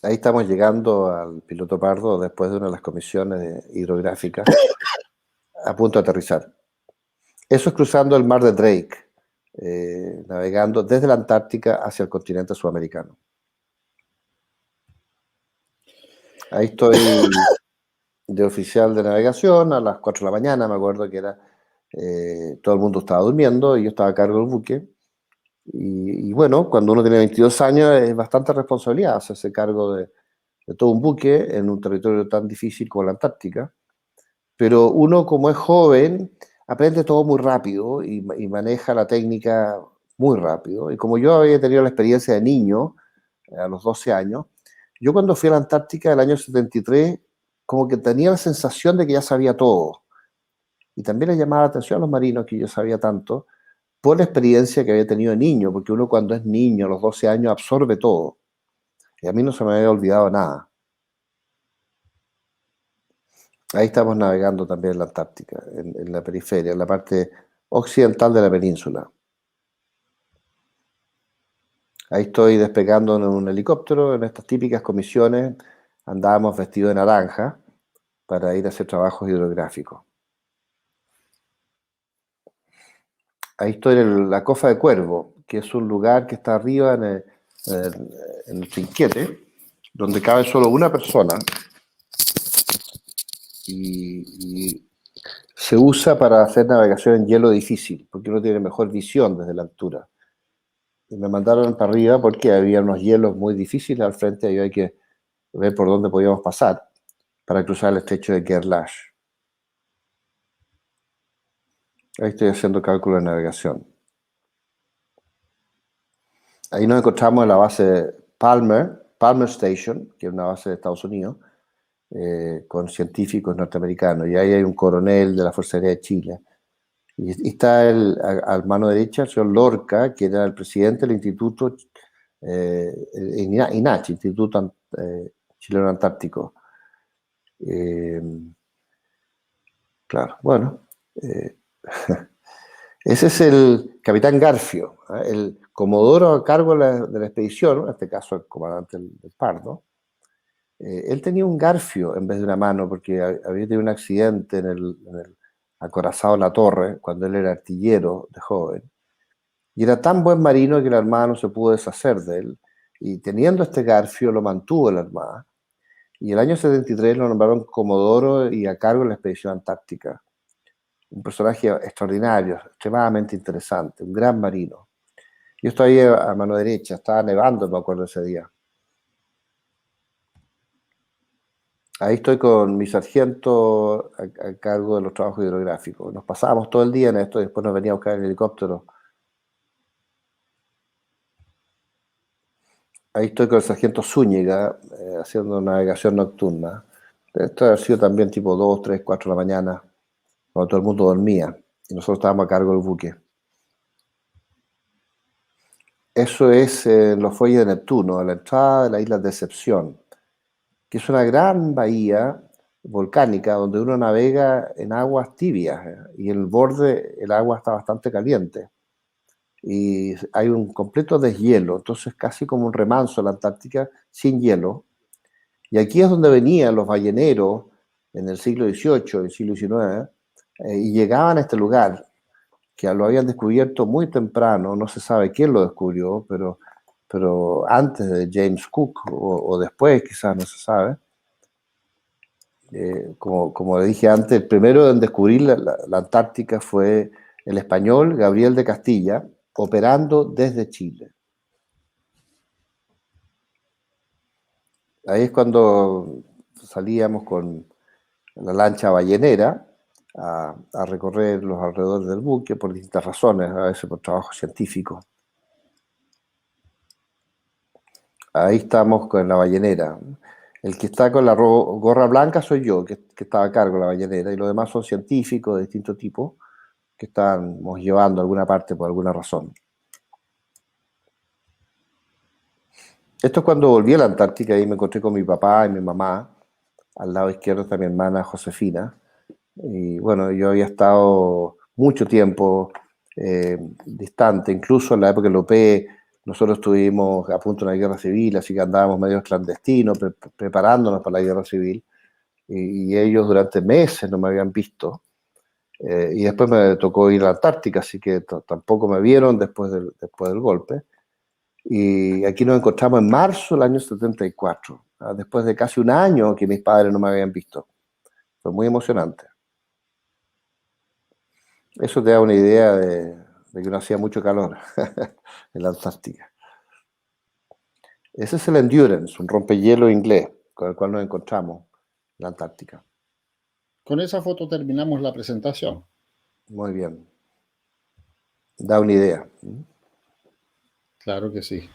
Ahí estamos llegando al piloto Pardo después de una de las comisiones hidrográficas, a punto de aterrizar. Eso es cruzando el mar de Drake, navegando desde la Antártica hacia el continente sudamericano. Ahí estoy de oficial de navegación a las 4 de la mañana, me acuerdo que era, todo el mundo estaba durmiendo y yo estaba a cargo del buque. Y bueno, cuando uno tiene 22 años es bastante responsabilidad hacerse cargo de todo un buque en un territorio tan difícil como la Antártica. Pero uno, como es joven, aprende todo muy rápido y maneja la técnica muy rápido. Y como yo había tenido la experiencia de niño, a los 12 años, yo cuando fui a la Antártica el año 73, como que tenía la sensación de que ya sabía todo. Y también le llamaba la atención a los marinos que yo sabía tanto por la experiencia que había tenido de niño, porque uno cuando es niño, a los 12 años, absorbe todo. Y a mí no se me había olvidado nada. Ahí estamos navegando también en la Antártica, en la periferia, en la parte occidental de la península. Ahí estoy despegando en un helicóptero, en estas típicas comisiones andábamos vestidos de naranja para ir a hacer trabajos hidrográficos. Ahí estoy en la Cofa de Cuervo, que es un lugar que está arriba en el trinquete, donde cabe solo una persona y se usa para hacer navegación en hielo difícil, porque uno tiene mejor visión desde la altura. Y me mandaron para arriba porque había unos hielos muy difíciles al frente y hay que ver por dónde podíamos pasar para cruzar el estrecho de Gerlache. Ahí estoy haciendo cálculo de navegación. Ahí nos encontramos en la base Palmer Station, que es una base de Estados Unidos, con científicos norteamericanos. Y ahí hay un coronel de la Fuerza Aérea de Chile. Y está a mano derecha el señor Lorca, que era el presidente del Instituto INACH, Instituto Chileno Antártico. Claro, bueno. Ese es el capitán Garfio, el comodoro a cargo de la expedición, en este caso el comandante del Pardo. Él tenía un garfio en vez de una mano porque había tenido un accidente en el acorazado La Torre cuando él era artillero de joven. Y era tan buen marino que la Armada no se pudo deshacer de él. Y teniendo este garfio lo mantuvo la Armada. Y el año 73 lo nombraron comodoro y a cargo de la expedición antártica. Un personaje extraordinario, extremadamente interesante, un gran marino. Yo estaba ahí a mano derecha, estaba nevando, me acuerdo ese día. Ahí estoy con mi sargento a cargo de los trabajos hidrográficos. Nos pasábamos todo el día en esto y después nos venía a buscar el helicóptero. Ahí estoy con el sargento Zúñiga haciendo navegación nocturna. Esto ha sido también tipo 2, 3, 4 de la mañana, cuando todo el mundo dormía y nosotros estábamos a cargo del buque. Eso es los fuelles de Neptuno, a la entrada de la isla Decepción, que es una gran bahía volcánica donde uno navega en aguas tibias y en el borde el agua está bastante caliente y hay un completo deshielo, entonces casi como un remanso en la Antártica sin hielo. Y aquí es donde venían los balleneros en el siglo XVIII, el siglo XIX, y llegaban a este lugar que lo habían descubierto muy temprano, no se sabe quién lo descubrió, pero antes de James Cook o después, quizás no se sabe. Como le dije antes, el primero en descubrir la Antártica fue el español Gabriel de Castilla, operando desde Chile. Ahí es cuando salíamos con la lancha ballenera a recorrer los alrededores del buque por distintas razones, a veces por trabajo científico. Ahí estamos con la ballenera. El que está con la gorra blanca soy yo, que estaba a cargo de la ballenera, y los demás son científicos de distinto tipo que estamos llevando a alguna parte por alguna razón. Esto es cuando volví a la Antártica y me encontré con mi papá y mi mamá. Al lado izquierdo está mi hermana Josefina. Y bueno, yo había estado mucho tiempo distante, incluso en la época del OP, nosotros estuvimos a punto de una guerra civil, así que andábamos medio clandestinos, preparándonos para la guerra civil. Y ellos durante meses no me habían visto. Y después me tocó ir a la Antártica, así que tampoco me vieron después del golpe. Y aquí nos encontramos en marzo del año 74, después de casi un año que mis padres no me habían visto. Fue muy emocionante. Eso te da una idea de que no hacía mucho calor en la Antártica. Ese es el Endurance, un rompehielo inglés con el cual nos encontramos en la Antártica. Con esa foto terminamos la presentación. Muy bien. Da una idea. Claro que sí.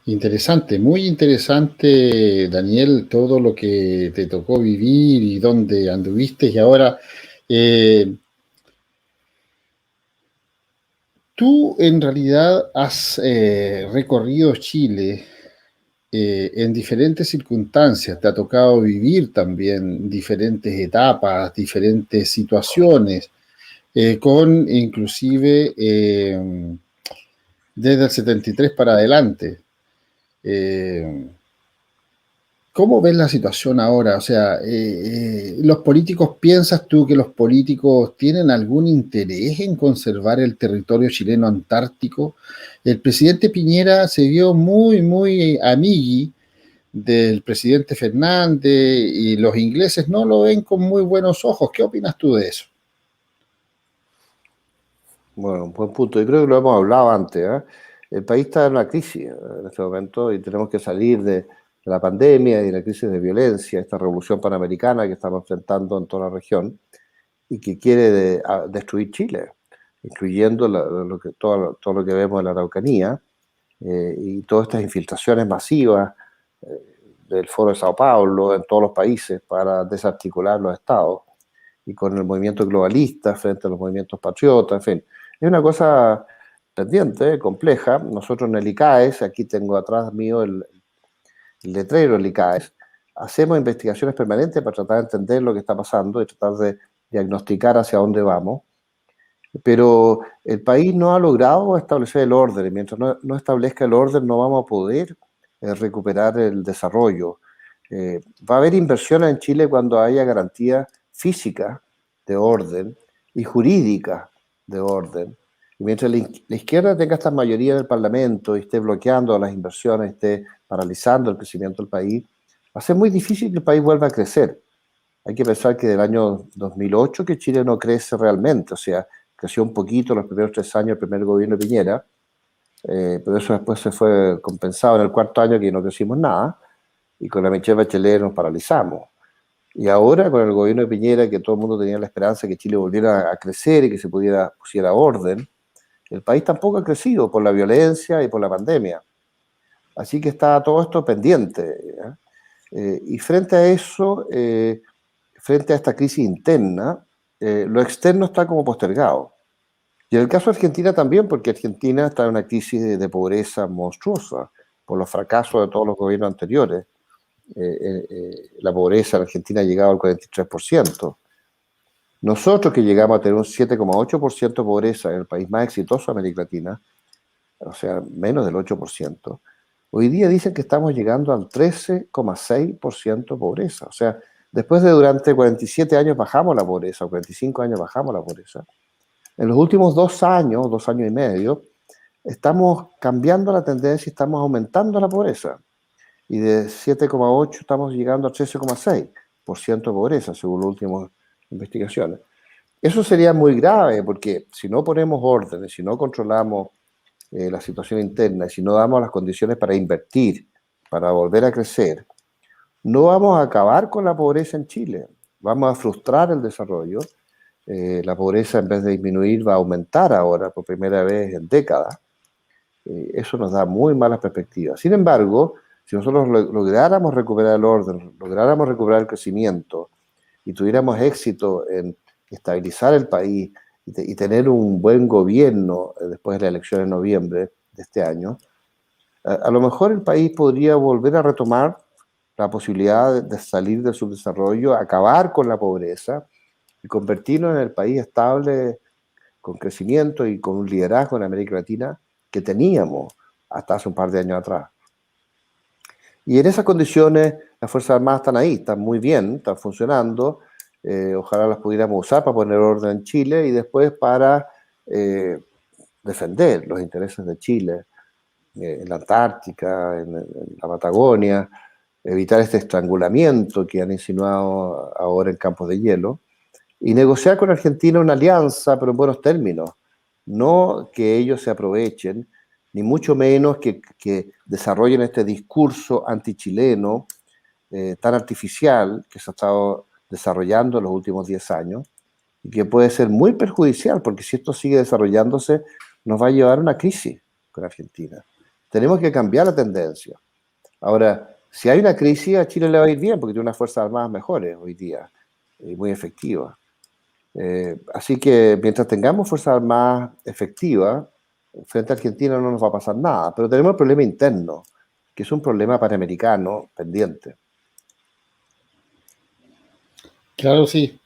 Interesante, muy interesante, Daniel, todo lo que te tocó vivir y dónde anduviste. Y ahora, tú en realidad has recorrido Chile en diferentes circunstancias, te ha tocado vivir también diferentes etapas, diferentes situaciones, con inclusive desde el 73 para adelante. Eh, ¿Cómo ves la situación ahora? O sea, ¿los políticos, piensas tú que los políticos tienen algún interés en conservar el territorio chileno antártico? El presidente Piñera se vio muy, muy amigui del presidente Fernández y los ingleses no lo ven con muy buenos ojos. ¿Qué opinas tú de eso? Bueno, un buen punto. Yo creo que lo hemos hablado antes, ¿eh? El país está en una crisis en este momento y tenemos que salir de la pandemia y de la crisis de violencia, esta revolución panamericana que estamos enfrentando en toda la región y que quiere destruir Chile, incluyendo todo lo que vemos en la Araucanía y todas estas infiltraciones masivas. del Foro de Sao Paulo en todos los países para desarticular los estados y con el movimiento globalista frente a los movimientos patriotas, en fin. Es una cosa pendiente, compleja. Nosotros en el ICAES, aquí tengo atrás mío el letrero del ICAES, hacemos investigaciones permanentes para tratar de entender lo que está pasando y tratar de diagnosticar hacia dónde vamos. Pero el país no ha logrado establecer el orden, y mientras no establezca el orden no vamos a poder recuperar el desarrollo. Va a haber inversiones en Chile cuando haya garantía física de orden y jurídica de orden. Y mientras la izquierda tenga esta mayoría en el Parlamento y esté bloqueando las inversiones, esté paralizando el crecimiento del país, va a ser muy difícil que el país vuelva a crecer. Hay que pensar que del año 2008 que Chile no crece realmente, o sea, creció un poquito los primeros 3 años del primer gobierno de Piñera, pero eso después se fue compensado en el 4.º año que no crecimos nada, y con la Michelle Bachelet nos paralizamos. Y ahora con el gobierno de Piñera, que todo el mundo tenía la esperanza de que Chile volviera a crecer y que se pusiera orden, el país tampoco ha crecido por la violencia y por la pandemia. Así que está todo esto pendiente. Y frente a eso, frente a esta crisis interna, lo externo está como postergado. Y en el caso de Argentina también, porque Argentina está en una crisis de pobreza monstruosa por los fracasos de todos los gobiernos anteriores. La pobreza en Argentina ha llegado al 43%. Nosotros que llegamos a tener un 7,8% de pobreza en el país más exitoso de América Latina, o sea, menos del 8%, hoy día dicen que estamos llegando al 13,6% de pobreza. O sea, después de durante 47 años bajamos la pobreza, o 45 años bajamos la pobreza, en los últimos 2 años, 2 años y medio, estamos cambiando la tendencia y estamos aumentando la pobreza. Y de 7,8 estamos llegando a 13,6% de pobreza, según las últimas investigaciones. Eso sería muy grave porque si no ponemos órdenes, si no controlamos la situación interna y si no damos las condiciones para invertir, para volver a crecer, no vamos a acabar con la pobreza en Chile. Vamos a frustrar el desarrollo. La pobreza, en vez de disminuir, va a aumentar ahora por primera vez en décadas. Eso nos da muy malas perspectivas. Sin embargo, si nosotros lográramos recuperar el orden, lográramos recuperar el crecimiento y tuviéramos éxito en estabilizar el país y tener un buen gobierno después de la elección en noviembre de este año, a lo mejor el país podría volver a retomar la posibilidad de salir del subdesarrollo, acabar con la pobreza y convertirnos en el país estable, con crecimiento y con un liderazgo en América Latina que teníamos hasta hace un par de años atrás. Y en esas condiciones las Fuerzas Armadas están ahí, están muy bien, están funcionando. Ojalá las pudiéramos usar para poner orden en Chile y después para defender los intereses de Chile en la Antártica, en la Patagonia, evitar este estrangulamiento que han insinuado ahora en campos de hielo, y negociar con Argentina una alianza, pero en buenos términos. No que ellos se aprovechen, ni mucho menos que desarrollen este discurso antichileno tan artificial que se ha estado desarrollando en los últimos 10 años y que puede ser muy perjudicial, porque si esto sigue desarrollándose, nos va a llevar a una crisis con Argentina. Tenemos que cambiar la tendencia. Ahora, si hay una crisis, a Chile le va a ir bien, porque tiene unas fuerzas armadas mejores hoy día y muy efectivas. Así que mientras tengamos fuerzas armadas efectivas, frente a Argentina no nos va a pasar nada, pero tenemos el problema interno, que es un problema panamericano pendiente. Claro, sí.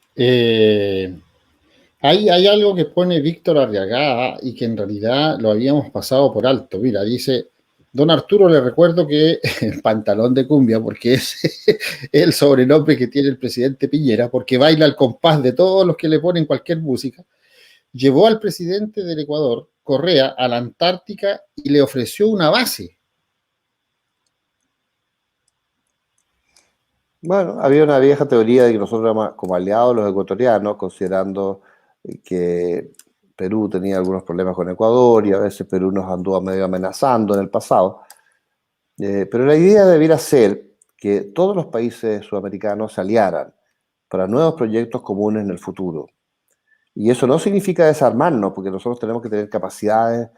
Hay algo que pone Víctor Arriagada y que en realidad lo habíamos pasado por alto. Mira, dice, don Arturo, le recuerdo que pantalón de cumbia, porque es el sobrenombre que tiene el presidente Piñera, porque baila al compás de todos los que le ponen cualquier música, llevó al presidente del Ecuador, Correa, a la Antártica y le ofreció una base. Bueno, había una vieja teoría de que nosotros éramos como aliados los ecuatorianos, considerando que Perú tenía algunos problemas con Ecuador y a veces Perú nos anduvo medio amenazando en el pasado. Pero la idea debiera ser que todos los países sudamericanos se aliaran para nuevos proyectos comunes en el futuro. Y eso no significa desarmarnos, porque nosotros tenemos que tener capacidades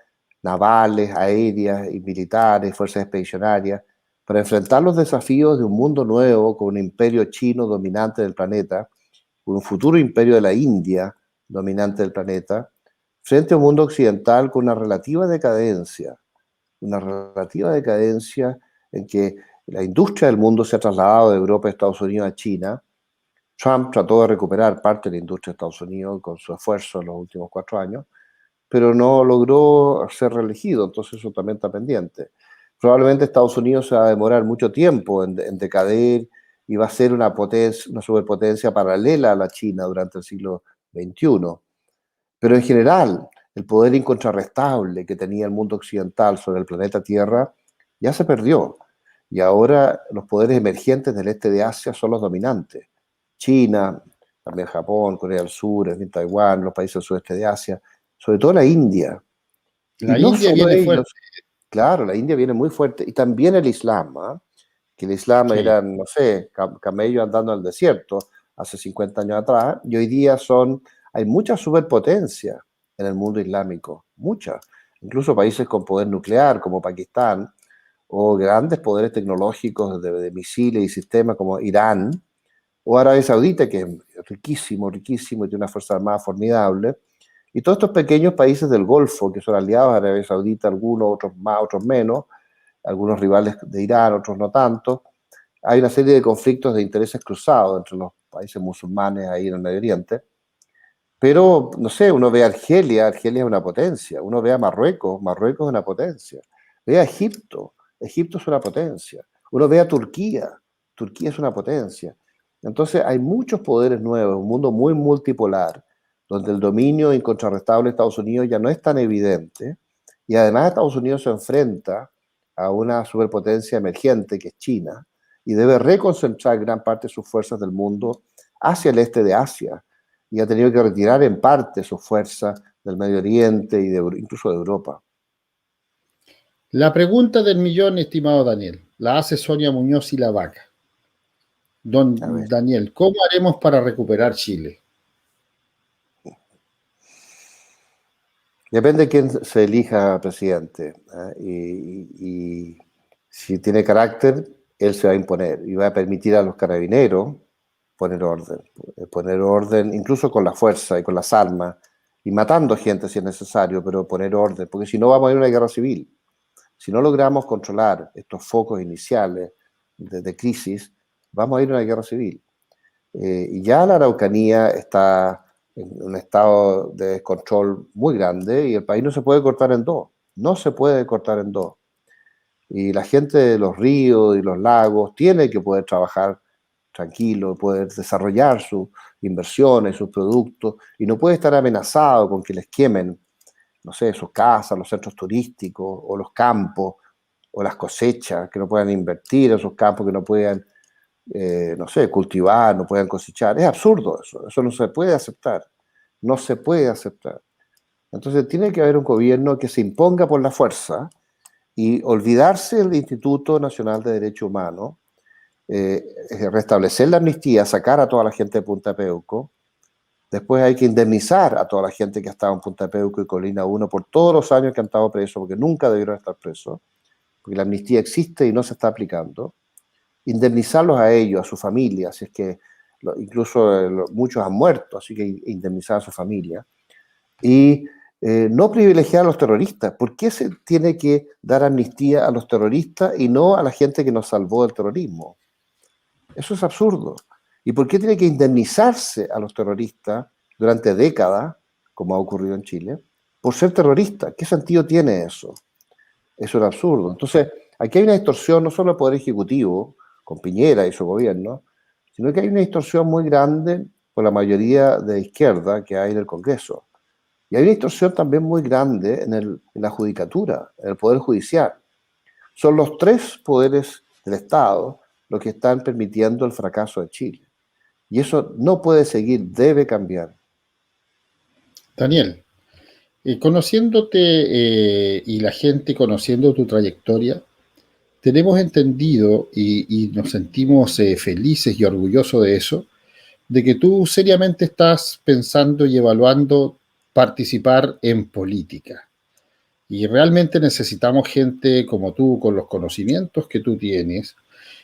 navales, aéreas y militares, fuerzas expedicionarias, para enfrentar los desafíos de un mundo nuevo con un imperio chino dominante del planeta, con un futuro imperio de la India dominante del planeta, frente a un mundo occidental con una relativa decadencia en que la industria del mundo se ha trasladado de Europa, Estados Unidos a China. Trump trató de recuperar parte de la industria de Estados Unidos con su esfuerzo en los últimos 4 años, pero no logró ser reelegido, entonces eso también está pendiente. Probablemente Estados Unidos se va a demorar mucho tiempo en decaer y va a ser una superpotencia paralela a la China durante el siglo XXI. Pero en general, el poder incontrarrestable que tenía el mundo occidental sobre el planeta Tierra ya se perdió. Y ahora los poderes emergentes del este de Asia son los dominantes. China, también Japón, Corea del Sur, Taiwán, los países del sudeste de Asia, sobre todo la India. Y La no India solo viene ellos, fuerte. claro, la India viene muy fuerte. Y también el Islam, ¿eh? Que el Islam Sí. era, no sé, camellos andando al desierto hace 50 años atrás, y hoy día hay muchas superpotencias en el mundo islámico, muchas. Incluso países con poder nuclear como Pakistán, o grandes poderes tecnológicos de misiles y sistemas como Irán, o Arabia Saudita, que es riquísimo, riquísimo, y tiene una fuerza armada formidable. Y todos estos pequeños países del Golfo, que son aliados a Arabia Saudita, algunos, otros más, otros menos, algunos rivales de Irán, otros no tanto. Hay una serie de conflictos de intereses cruzados entre los países musulmanes ahí en el Medio Oriente. Pero, no sé, uno ve a Argelia, Argelia es una potencia. Uno ve a Marruecos, Marruecos es una potencia. Ve a Egipto, Egipto es una potencia. Uno ve a Turquía, Turquía es una potencia. Entonces hay muchos poderes nuevos, un mundo muy multipolar, donde el dominio incontrarrestable de Estados Unidos ya no es tan evidente, y además Estados Unidos se enfrenta a una superpotencia emergente que es China, y debe reconcentrar gran parte de sus fuerzas del mundo hacia el este de Asia, y ha tenido que retirar en parte sus fuerzas del Medio Oriente y incluso de Europa. La pregunta del millón, estimado Daniel, la hace Sonia Muñoz y la Vaca. A ver, Daniel, ¿cómo haremos para recuperar Chile? depende de quién se elija presidente, ¿eh? Y si tiene carácter, él se va a imponer y va a permitir a los carabineros poner orden incluso con la fuerza y con las armas, y matando gente si es necesario, pero poner orden, porque si no vamos a ir a una guerra civil. Si no logramos controlar estos focos iniciales de crisis, vamos a ir a una guerra civil. Y ya la Araucanía está en un estado de descontrol muy grande y el país no se puede cortar en dos. No se puede cortar en dos. Y la gente de los ríos y los lagos tiene que poder trabajar tranquilo, poder desarrollar sus inversiones, sus productos, y no puede estar amenazado con que les quemen, no sé, sus casas, los centros turísticos, o los campos, o las cosechas, que no puedan invertir en sus campos, que no puedan, no sé, cultivar, no puedan cosechar. Es absurdo eso no se puede aceptar, no se puede aceptar. Entonces tiene que haber un gobierno que se imponga por la fuerza y olvidarse del Instituto Nacional de Derechos Humanos, restablecer la amnistía, sacar a toda la gente de Punta Peuco. Después hay que indemnizar a toda la gente que ha estado en Punta Peuco y Colina 1 por todos los años que han estado presos, porque nunca debieron estar presos, porque la amnistía existe y no se está aplicando. Indemnizarlos a ellos, a su familia, si es que incluso muchos han muerto, así que indemnizar a su familia. Y no privilegiar a los terroristas. ¿Por qué se tiene que dar amnistía a los terroristas y no a la gente que nos salvó del terrorismo? Eso es absurdo. ¿Y por qué tiene que indemnizarse a los terroristas durante décadas, como ha ocurrido en Chile, por ser terroristas? ¿Qué sentido tiene eso? Eso es absurdo. Entonces, aquí hay una distorsión no solo del Poder Ejecutivo, con Piñera y su gobierno, sino que hay una distorsión muy grande por la mayoría de izquierda que hay en el Congreso. Y hay una distorsión también muy grande en la judicatura, en el Poder Judicial. Son los tres poderes del Estado los que están permitiendo el fracaso de Chile. Y eso no puede seguir, debe cambiar. Daniel, conociéndote y la gente conociendo tu trayectoria, tenemos entendido y nos sentimos felices y orgullosos de eso, de que tú seriamente estás pensando y evaluando participar en política. Y realmente necesitamos gente como tú, con los conocimientos que tú tienes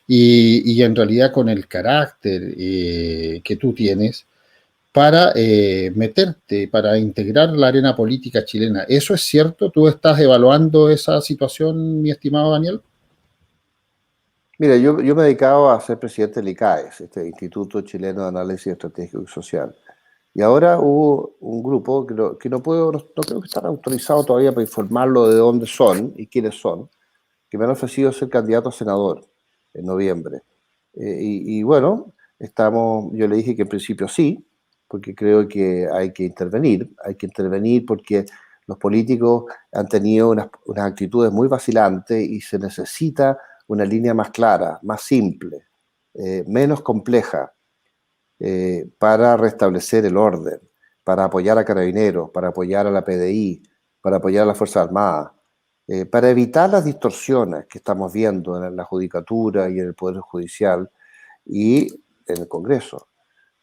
y en realidad con el carácter que tú tienes para meterte, para integrar la arena política chilena. ¿Eso es cierto? ¿Tú estás evaluando esa situación, mi estimado Daniel? Mira, yo me he dedicado a ser presidente del ICAES, este Instituto Chileno de Análisis Estratégico y Social. Y ahora hubo un grupo que no puedo, no creo que están autorizados todavía para informarlo de dónde son y quiénes son, que me han ofrecido ser candidato a senador en noviembre. Y bueno, yo le dije que en principio sí, porque creo que hay que intervenir porque los políticos han tenido unas actitudes muy vacilantes y se necesita una línea más clara, más simple, menos compleja, para restablecer el orden, para apoyar a Carabineros, para apoyar a la PDI, para apoyar a las Fuerzas Armadas, para evitar las distorsiones que estamos viendo en la judicatura y en el Poder Judicial y en el Congreso.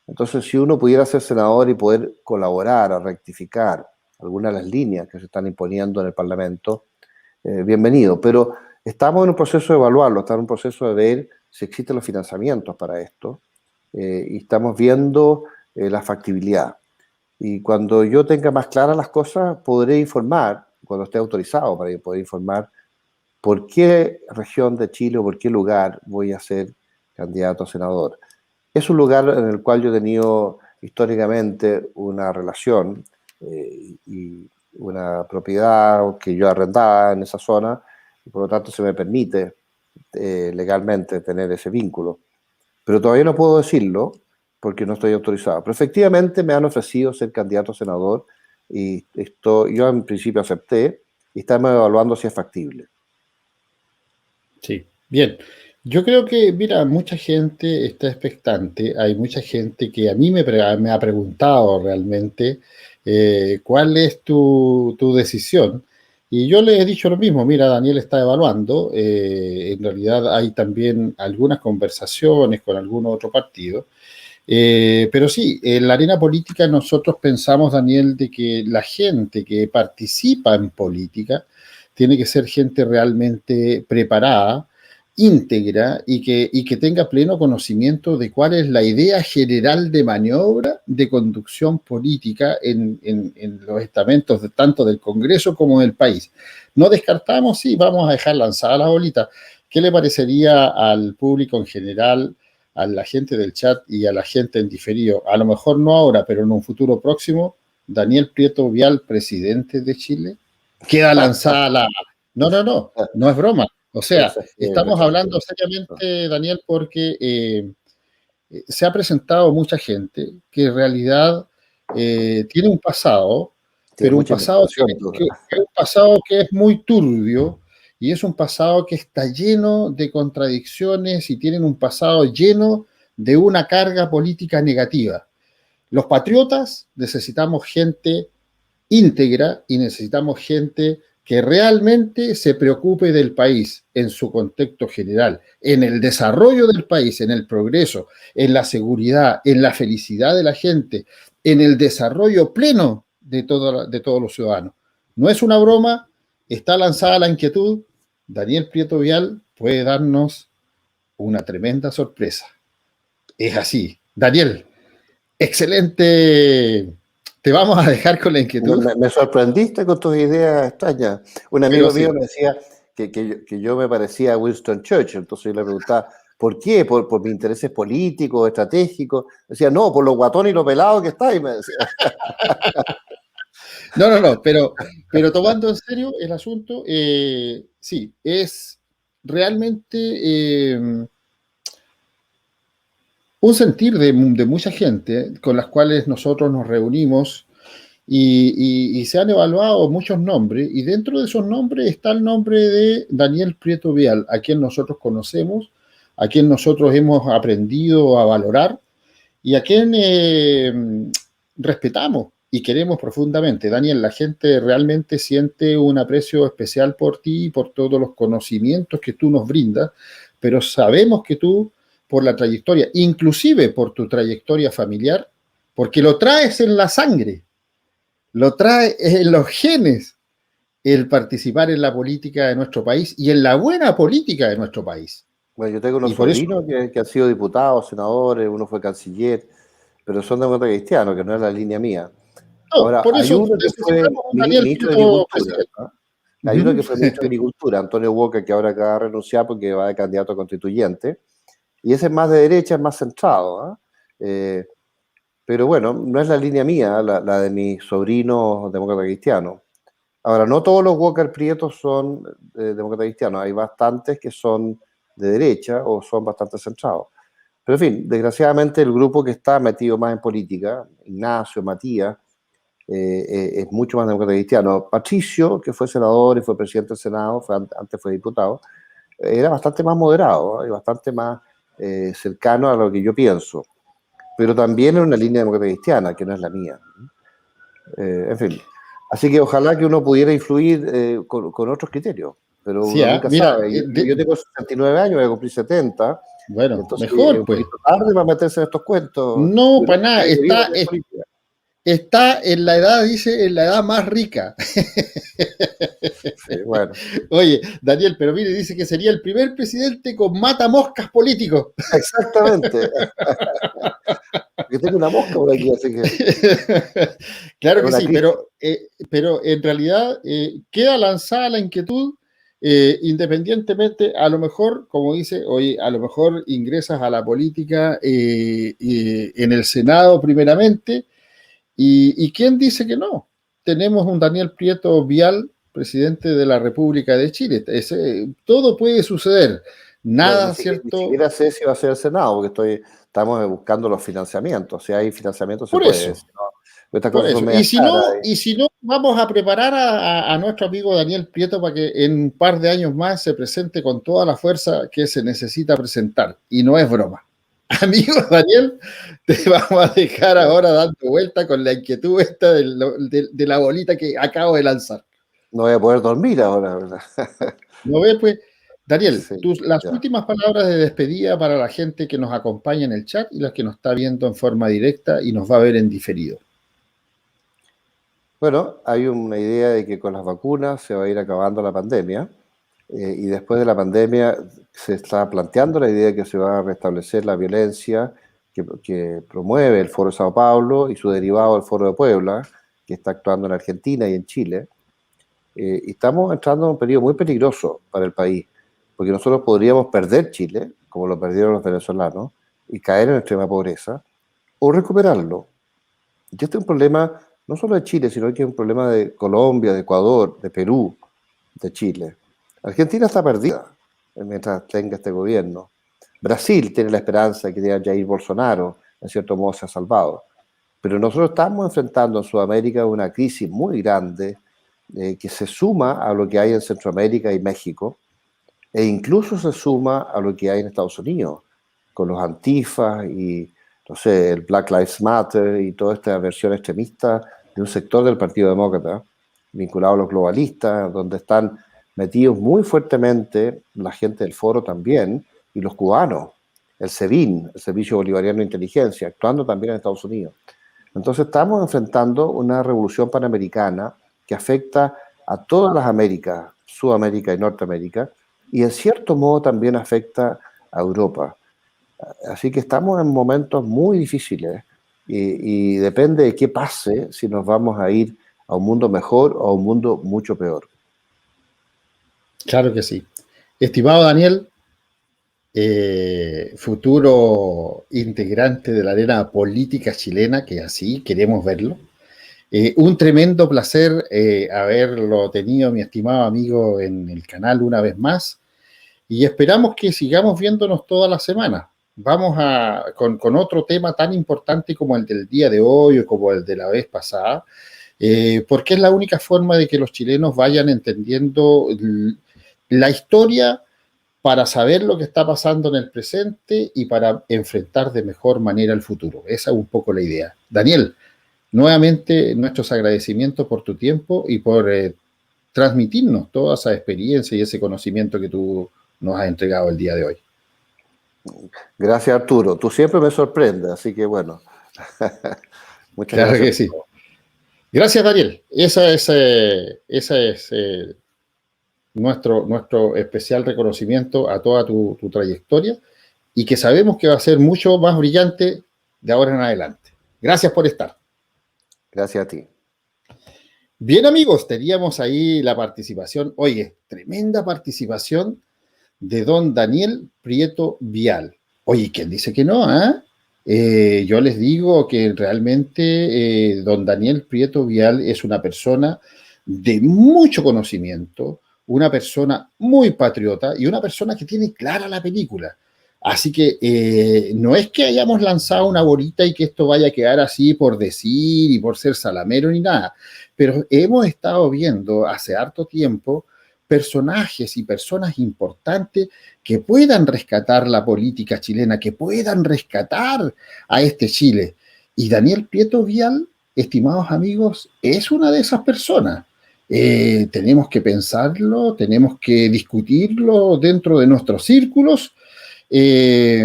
Entonces, si uno pudiera ser senador y poder colaborar a rectificar algunas de las líneas que se están imponiendo en el Parlamento, bienvenido. Pero estamos en un proceso de evaluarlo, estamos en un proceso de ver si existen los financiamientos para esto, y estamos viendo la factibilidad. Y cuando yo tenga más claras las cosas, podré informar, cuando esté autorizado para poder informar, por qué región de Chile o por qué lugar voy a ser candidato a senador. Es un lugar en el cual yo he tenido históricamente una relación y una propiedad que yo arrendaba en esa zona, y por lo tanto se me permite legalmente tener ese vínculo. Pero todavía no puedo decirlo porque no estoy autorizado. Pero efectivamente me han ofrecido ser candidato a senador y yo en principio acepté y estamos evaluando si es factible. Sí, bien. Yo creo que, mira, mucha gente está expectante. Hay mucha gente que a mí me ha preguntado realmente cuál es tu decisión. Y yo le he dicho lo mismo. Mira, Daniel está evaluando. En realidad hay también algunas conversaciones con algún otro partido. Pero sí, en la arena política nosotros pensamos, Daniel, de que la gente que participa en política tiene que ser gente realmente preparada, íntegra y que tenga pleno conocimiento de cuál es la idea general de maniobra de conducción política en los estamentos tanto del Congreso como del país. No descartamos, sí, vamos a dejar lanzada la bolita. ¿Qué le parecería al público en general, a la gente del chat y a la gente en diferido? A lo mejor no ahora, pero en un futuro próximo, Daniel Prieto Vial, presidente de Chile. Queda lanzada la... No, no, no, no es broma. O No sea, exagero, no estamos exagero. hablando seriamente, Daniel, porque se ha presentado mucha gente que en realidad tiene un pasado, Tiene pero mucha imaginación, tú. un pasado que es muy turbio y es un pasado que está lleno de contradicciones y tienen un pasado lleno de una carga política negativa. Los patriotas necesitamos gente íntegra y necesitamos gente que realmente se preocupe del país en su contexto general, en el desarrollo del país, en el progreso, en la seguridad, en la felicidad de la gente, en el desarrollo pleno de todos los ciudadanos. No es una broma, está lanzada la inquietud. Daniel Prieto Vial puede darnos una tremenda sorpresa. Es así. Daniel, excelente. Te vamos a dejar con la inquietud, Me sorprendiste con tus ideas extrañas. Un pero amigo sí. mío me decía que yo me parecía a Winston Churchill, entonces yo le preguntaba, ¿por qué? ¿Por mis intereses políticos, estratégicos? Decía, no, por los guatones y los pelados que estáis, me decía. No, no, no, pero tomando en serio el asunto, sí, es realmente un sentir de mucha gente con las cuales nosotros nos reunimos y se han evaluado muchos nombres y dentro de esos nombres está el nombre de Daniel Prieto Vial, a quien nosotros conocemos, a quien nosotros hemos aprendido a valorar y a quien respetamos y queremos profundamente. Daniel, la gente realmente siente un aprecio especial por ti y por todos los conocimientos que tú nos brindas, pero sabemos que tú, por la trayectoria, inclusive por tu trayectoria familiar, porque lo traes en la sangre, lo traes en los genes, el participar en la política de nuestro país y en la buena política de nuestro país. Bueno, yo tengo unos Y por eso, sobrinos que han sido diputados, senadores, uno fue canciller, pero son demócratas cristianos, que no es la línea mía. no, Ahora, por hay eso uno que fue necesitamos un Daniel ministro de Prieto Agricultura, presidente. ¿no? Hay uno que fue ministro de Agricultura, Antonio Walker, que ahora acaba de renunciar porque va de candidato a constituyente, y ese es más de derecha, es más centrado, ¿ah? Pero bueno, no es la línea mía, la de mis sobrinos demócratas cristianos. Ahora, no todos los Walker Prietos son demócratas cristianos, hay bastantes que son de derecha o son bastante centrados. Pero en fin, desgraciadamente el grupo que está metido más en política, Ignacio, Matías, es mucho más demócrata cristiano. Patricio, que fue senador y fue presidente del Senado, antes fue diputado, era bastante más moderado, ¿eh? Y bastante más cercano a lo que yo pienso. Pero también en una línea demócrata cristiana, que no es la mía. En fin. Así que ojalá que uno pudiera influir con otros criterios, pero Sí, uno nunca mira, sabe. Yo tengo 69 años, voy a cumplir 70, bueno, entonces es mejor un pues. poquito tarde para meterse en estos cuentos. No, Yo para nada, he querido meter en política. está en la edad, dice, en la edad más rica. Sí, bueno. Oye, Daniel, pero mire, dice que sería el primer presidente con matamoscas políticos. Exactamente. Porque tengo una mosca por aquí, así que Claro es que una sí, crisis. pero en realidad queda lanzada la inquietud, independientemente, a lo mejor, como dice, oye, a lo mejor ingresas a la política en el Senado primeramente, y ¿quién dice que no? Tenemos un Daniel Prieto Vial, presidente de la República de Chile. Todo puede suceder. Bueno, Nada, ni ¿cierto? siquiera sé si va a ser el Senado, porque estamos buscando los financiamientos. Si hay financiamiento se Por puede. eso. Si no, estas Por cosas son eso. medias caras. Y si no, vamos a preparar a nuestro amigo Daniel Prieto para que en un par de años más se presente con toda la fuerza que se necesita presentar. Y no es broma. Amigo Daniel, te vamos a dejar ahora dando vuelta con la inquietud esta de la bolita que acabo de lanzar. No voy a poder dormir ahora, ¿verdad? ¿No ves? Pues, Daniel, Sí, las ya. últimas palabras de despedida para la gente que nos acompaña en el chat y las que nos está viendo en forma directa y nos va a ver en diferido. Bueno, hay una idea de que con las vacunas se va a ir acabando la pandemia, y después de la pandemia se está planteando la idea de que se va a restablecer la violencia que promueve el Foro de Sao Paulo y su derivado, el Foro de Puebla, que está actuando en Argentina y en Chile. Y estamos entrando en un periodo muy peligroso para el país, porque nosotros podríamos perder Chile, como lo perdieron los venezolanos, y caer en extrema pobreza, o recuperarlo. Y este es un problema no solo de Chile, sino que es un problema de Colombia, de Ecuador, de Perú, de Chile. Argentina está perdida mientras tenga este gobierno. Brasil tiene la esperanza de que tenga Jair Bolsonaro, en cierto modo se ha salvado. Pero nosotros estamos enfrentando en Sudamérica una crisis muy grande, que se suma a lo que hay en Centroamérica y México, e incluso se suma a lo que hay en Estados Unidos, con los antifas y, no sé, el Black Lives Matter y toda esta versión extremista de un sector del Partido Demócrata, vinculado a los globalistas, donde están metidos muy fuertemente la gente del Foro también, y los cubanos, el SEBIN, el Servicio Bolivariano de Inteligencia, actuando también en Estados Unidos. Entonces estamos enfrentando una revolución panamericana que afecta a todas las Américas, Sudamérica y Norteamérica, y en cierto modo también afecta a Europa. Así que estamos en momentos muy difíciles, y depende de qué pase si nos vamos a ir a un mundo mejor o a un mundo mucho peor. Claro que sí. Estimado Daniel, futuro integrante de la arena política chilena, que así queremos verlo. Un tremendo placer haberlo tenido, mi estimado amigo, en el canal una vez más. Y esperamos que sigamos viéndonos todas las semanas. Vamos con otro tema tan importante como el del día de hoy o como el de la vez pasada, porque es la única forma de que los chilenos vayan entendiendo la historia para saber lo que está pasando en el presente y para enfrentar de mejor manera el futuro. Esa es un poco la idea. Daniel, nuevamente nuestros agradecimientos por tu tiempo y por transmitirnos toda esa experiencia y ese conocimiento que tú nos has entregado el día de hoy. Gracias, Arturo. Tú siempre me sorprendes, así que bueno, muchas Claro gracias que por sí. todo. Gracias, Daniel. Esa es nuestro especial reconocimiento a toda tu trayectoria y que sabemos que va a ser mucho más brillante de ahora en adelante. Gracias por estar. Gracias a ti. Bien, amigos, teníamos ahí la participación, oye, tremenda participación de don Daniel Prieto Vial. Oye, ¿quién dice que no? Yo les digo que realmente don Daniel Prieto Vial es una persona de mucho conocimiento, una persona muy patriota y una persona que tiene clara la película. Así que no es que hayamos lanzado una bolita y que esto vaya a quedar así por decir y por ser salamero ni nada, pero hemos estado viendo hace harto tiempo personajes y personas importantes que puedan rescatar la política chilena, que puedan rescatar a este Chile. Y Daniel Prieto Vial, estimados amigos, es una de esas personas. Tenemos que pensarlo, tenemos que discutirlo dentro de nuestros círculos. Y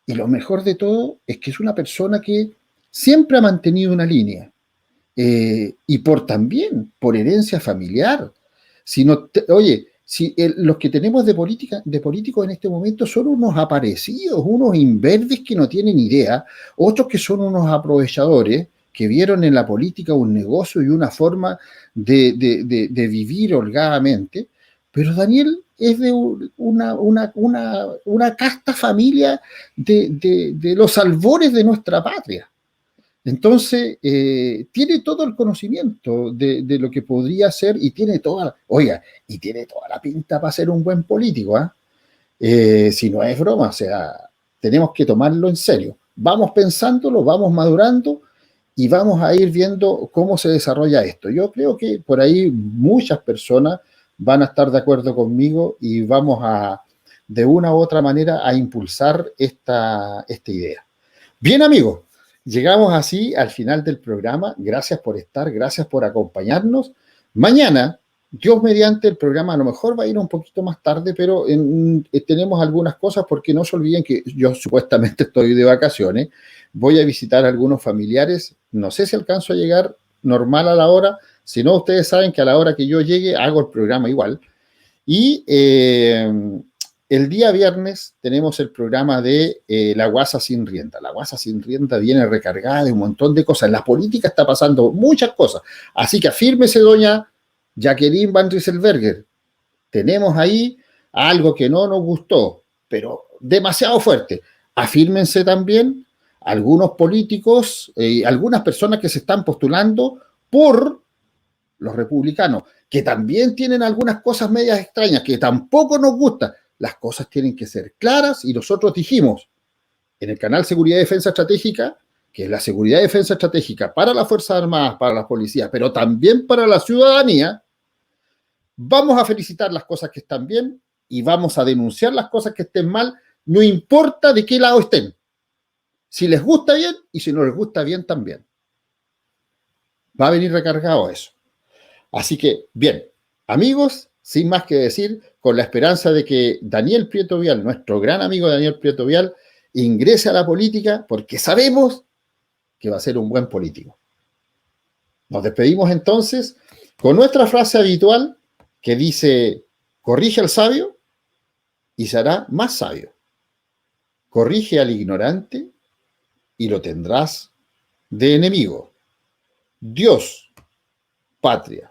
lo mejor de todo es que es una persona que siempre ha mantenido una línea. Y por herencia familiar. Si no oye, si los que tenemos de políticos en este momento son unos aparecidos, unos imberbes que no tienen idea, otros que son unos aprovechadores que vieron en la política un negocio y una forma de vivir holgadamente, pero Daniel es de una casta familia de los albores de nuestra patria. Entonces, tiene todo el conocimiento de lo que podría ser y tiene y tiene toda la pinta para ser un buen político, si no es broma, o sea, tenemos que tomarlo en serio. Vamos pensándolo, vamos madurando y vamos a ir viendo cómo se desarrolla esto. Yo creo que por ahí muchas personas van a estar de acuerdo conmigo y vamos de una u otra manera, a impulsar esta idea. Bien, amigos. Llegamos así al final del programa. Gracias por estar, gracias por acompañarnos. Mañana, Dios mediante, el programa a lo mejor va a ir un poquito más tarde, pero tenemos algunas cosas porque no se olviden que yo supuestamente estoy de vacaciones. Voy a visitar a algunos familiares. No sé si alcanzo a llegar normal a la hora. Si no, ustedes saben que a la hora que yo llegue hago el programa igual. Y el día viernes tenemos el programa de La Guasa Sin Rienda. La Guasa Sin Rienda viene recargada de un montón de cosas. En la política está pasando muchas cosas. Así que afírmese, doña Jacqueline Van Rieselberger. Tenemos ahí algo que no nos gustó, pero demasiado fuerte. Afírmense también algunos políticos, algunas personas que se están postulando por los republicanos, que también tienen algunas cosas medias extrañas, que tampoco nos gustan. Las cosas tienen que ser claras y nosotros dijimos en el canal Seguridad y Defensa Estratégica que la seguridad y defensa estratégica para las Fuerzas Armadas, para las policías, pero también para la ciudadanía, vamos a felicitar las cosas que están bien y vamos a denunciar las cosas que estén mal, no importa de qué lado estén. Si les gusta bien y si no les gusta bien también. Va a venir recargado eso. Así que, bien, amigos, sin más que decir, con la esperanza de que Daniel Prieto Vial, nuestro gran amigo Daniel Prieto Vial, ingrese a la política porque sabemos que va a ser un buen político. Nos despedimos entonces con nuestra frase habitual que dice: corrige al sabio y será más sabio. Corrige al ignorante y lo tendrás de enemigo. Dios, patria,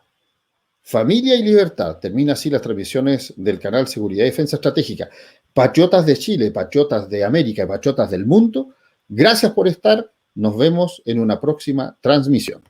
familia y libertad. Termina así las transmisiones del canal Seguridad y Defensa Estratégica. Patriotas de Chile, patriotas de América y patriotas del mundo, gracias por estar. Nos vemos en una próxima transmisión.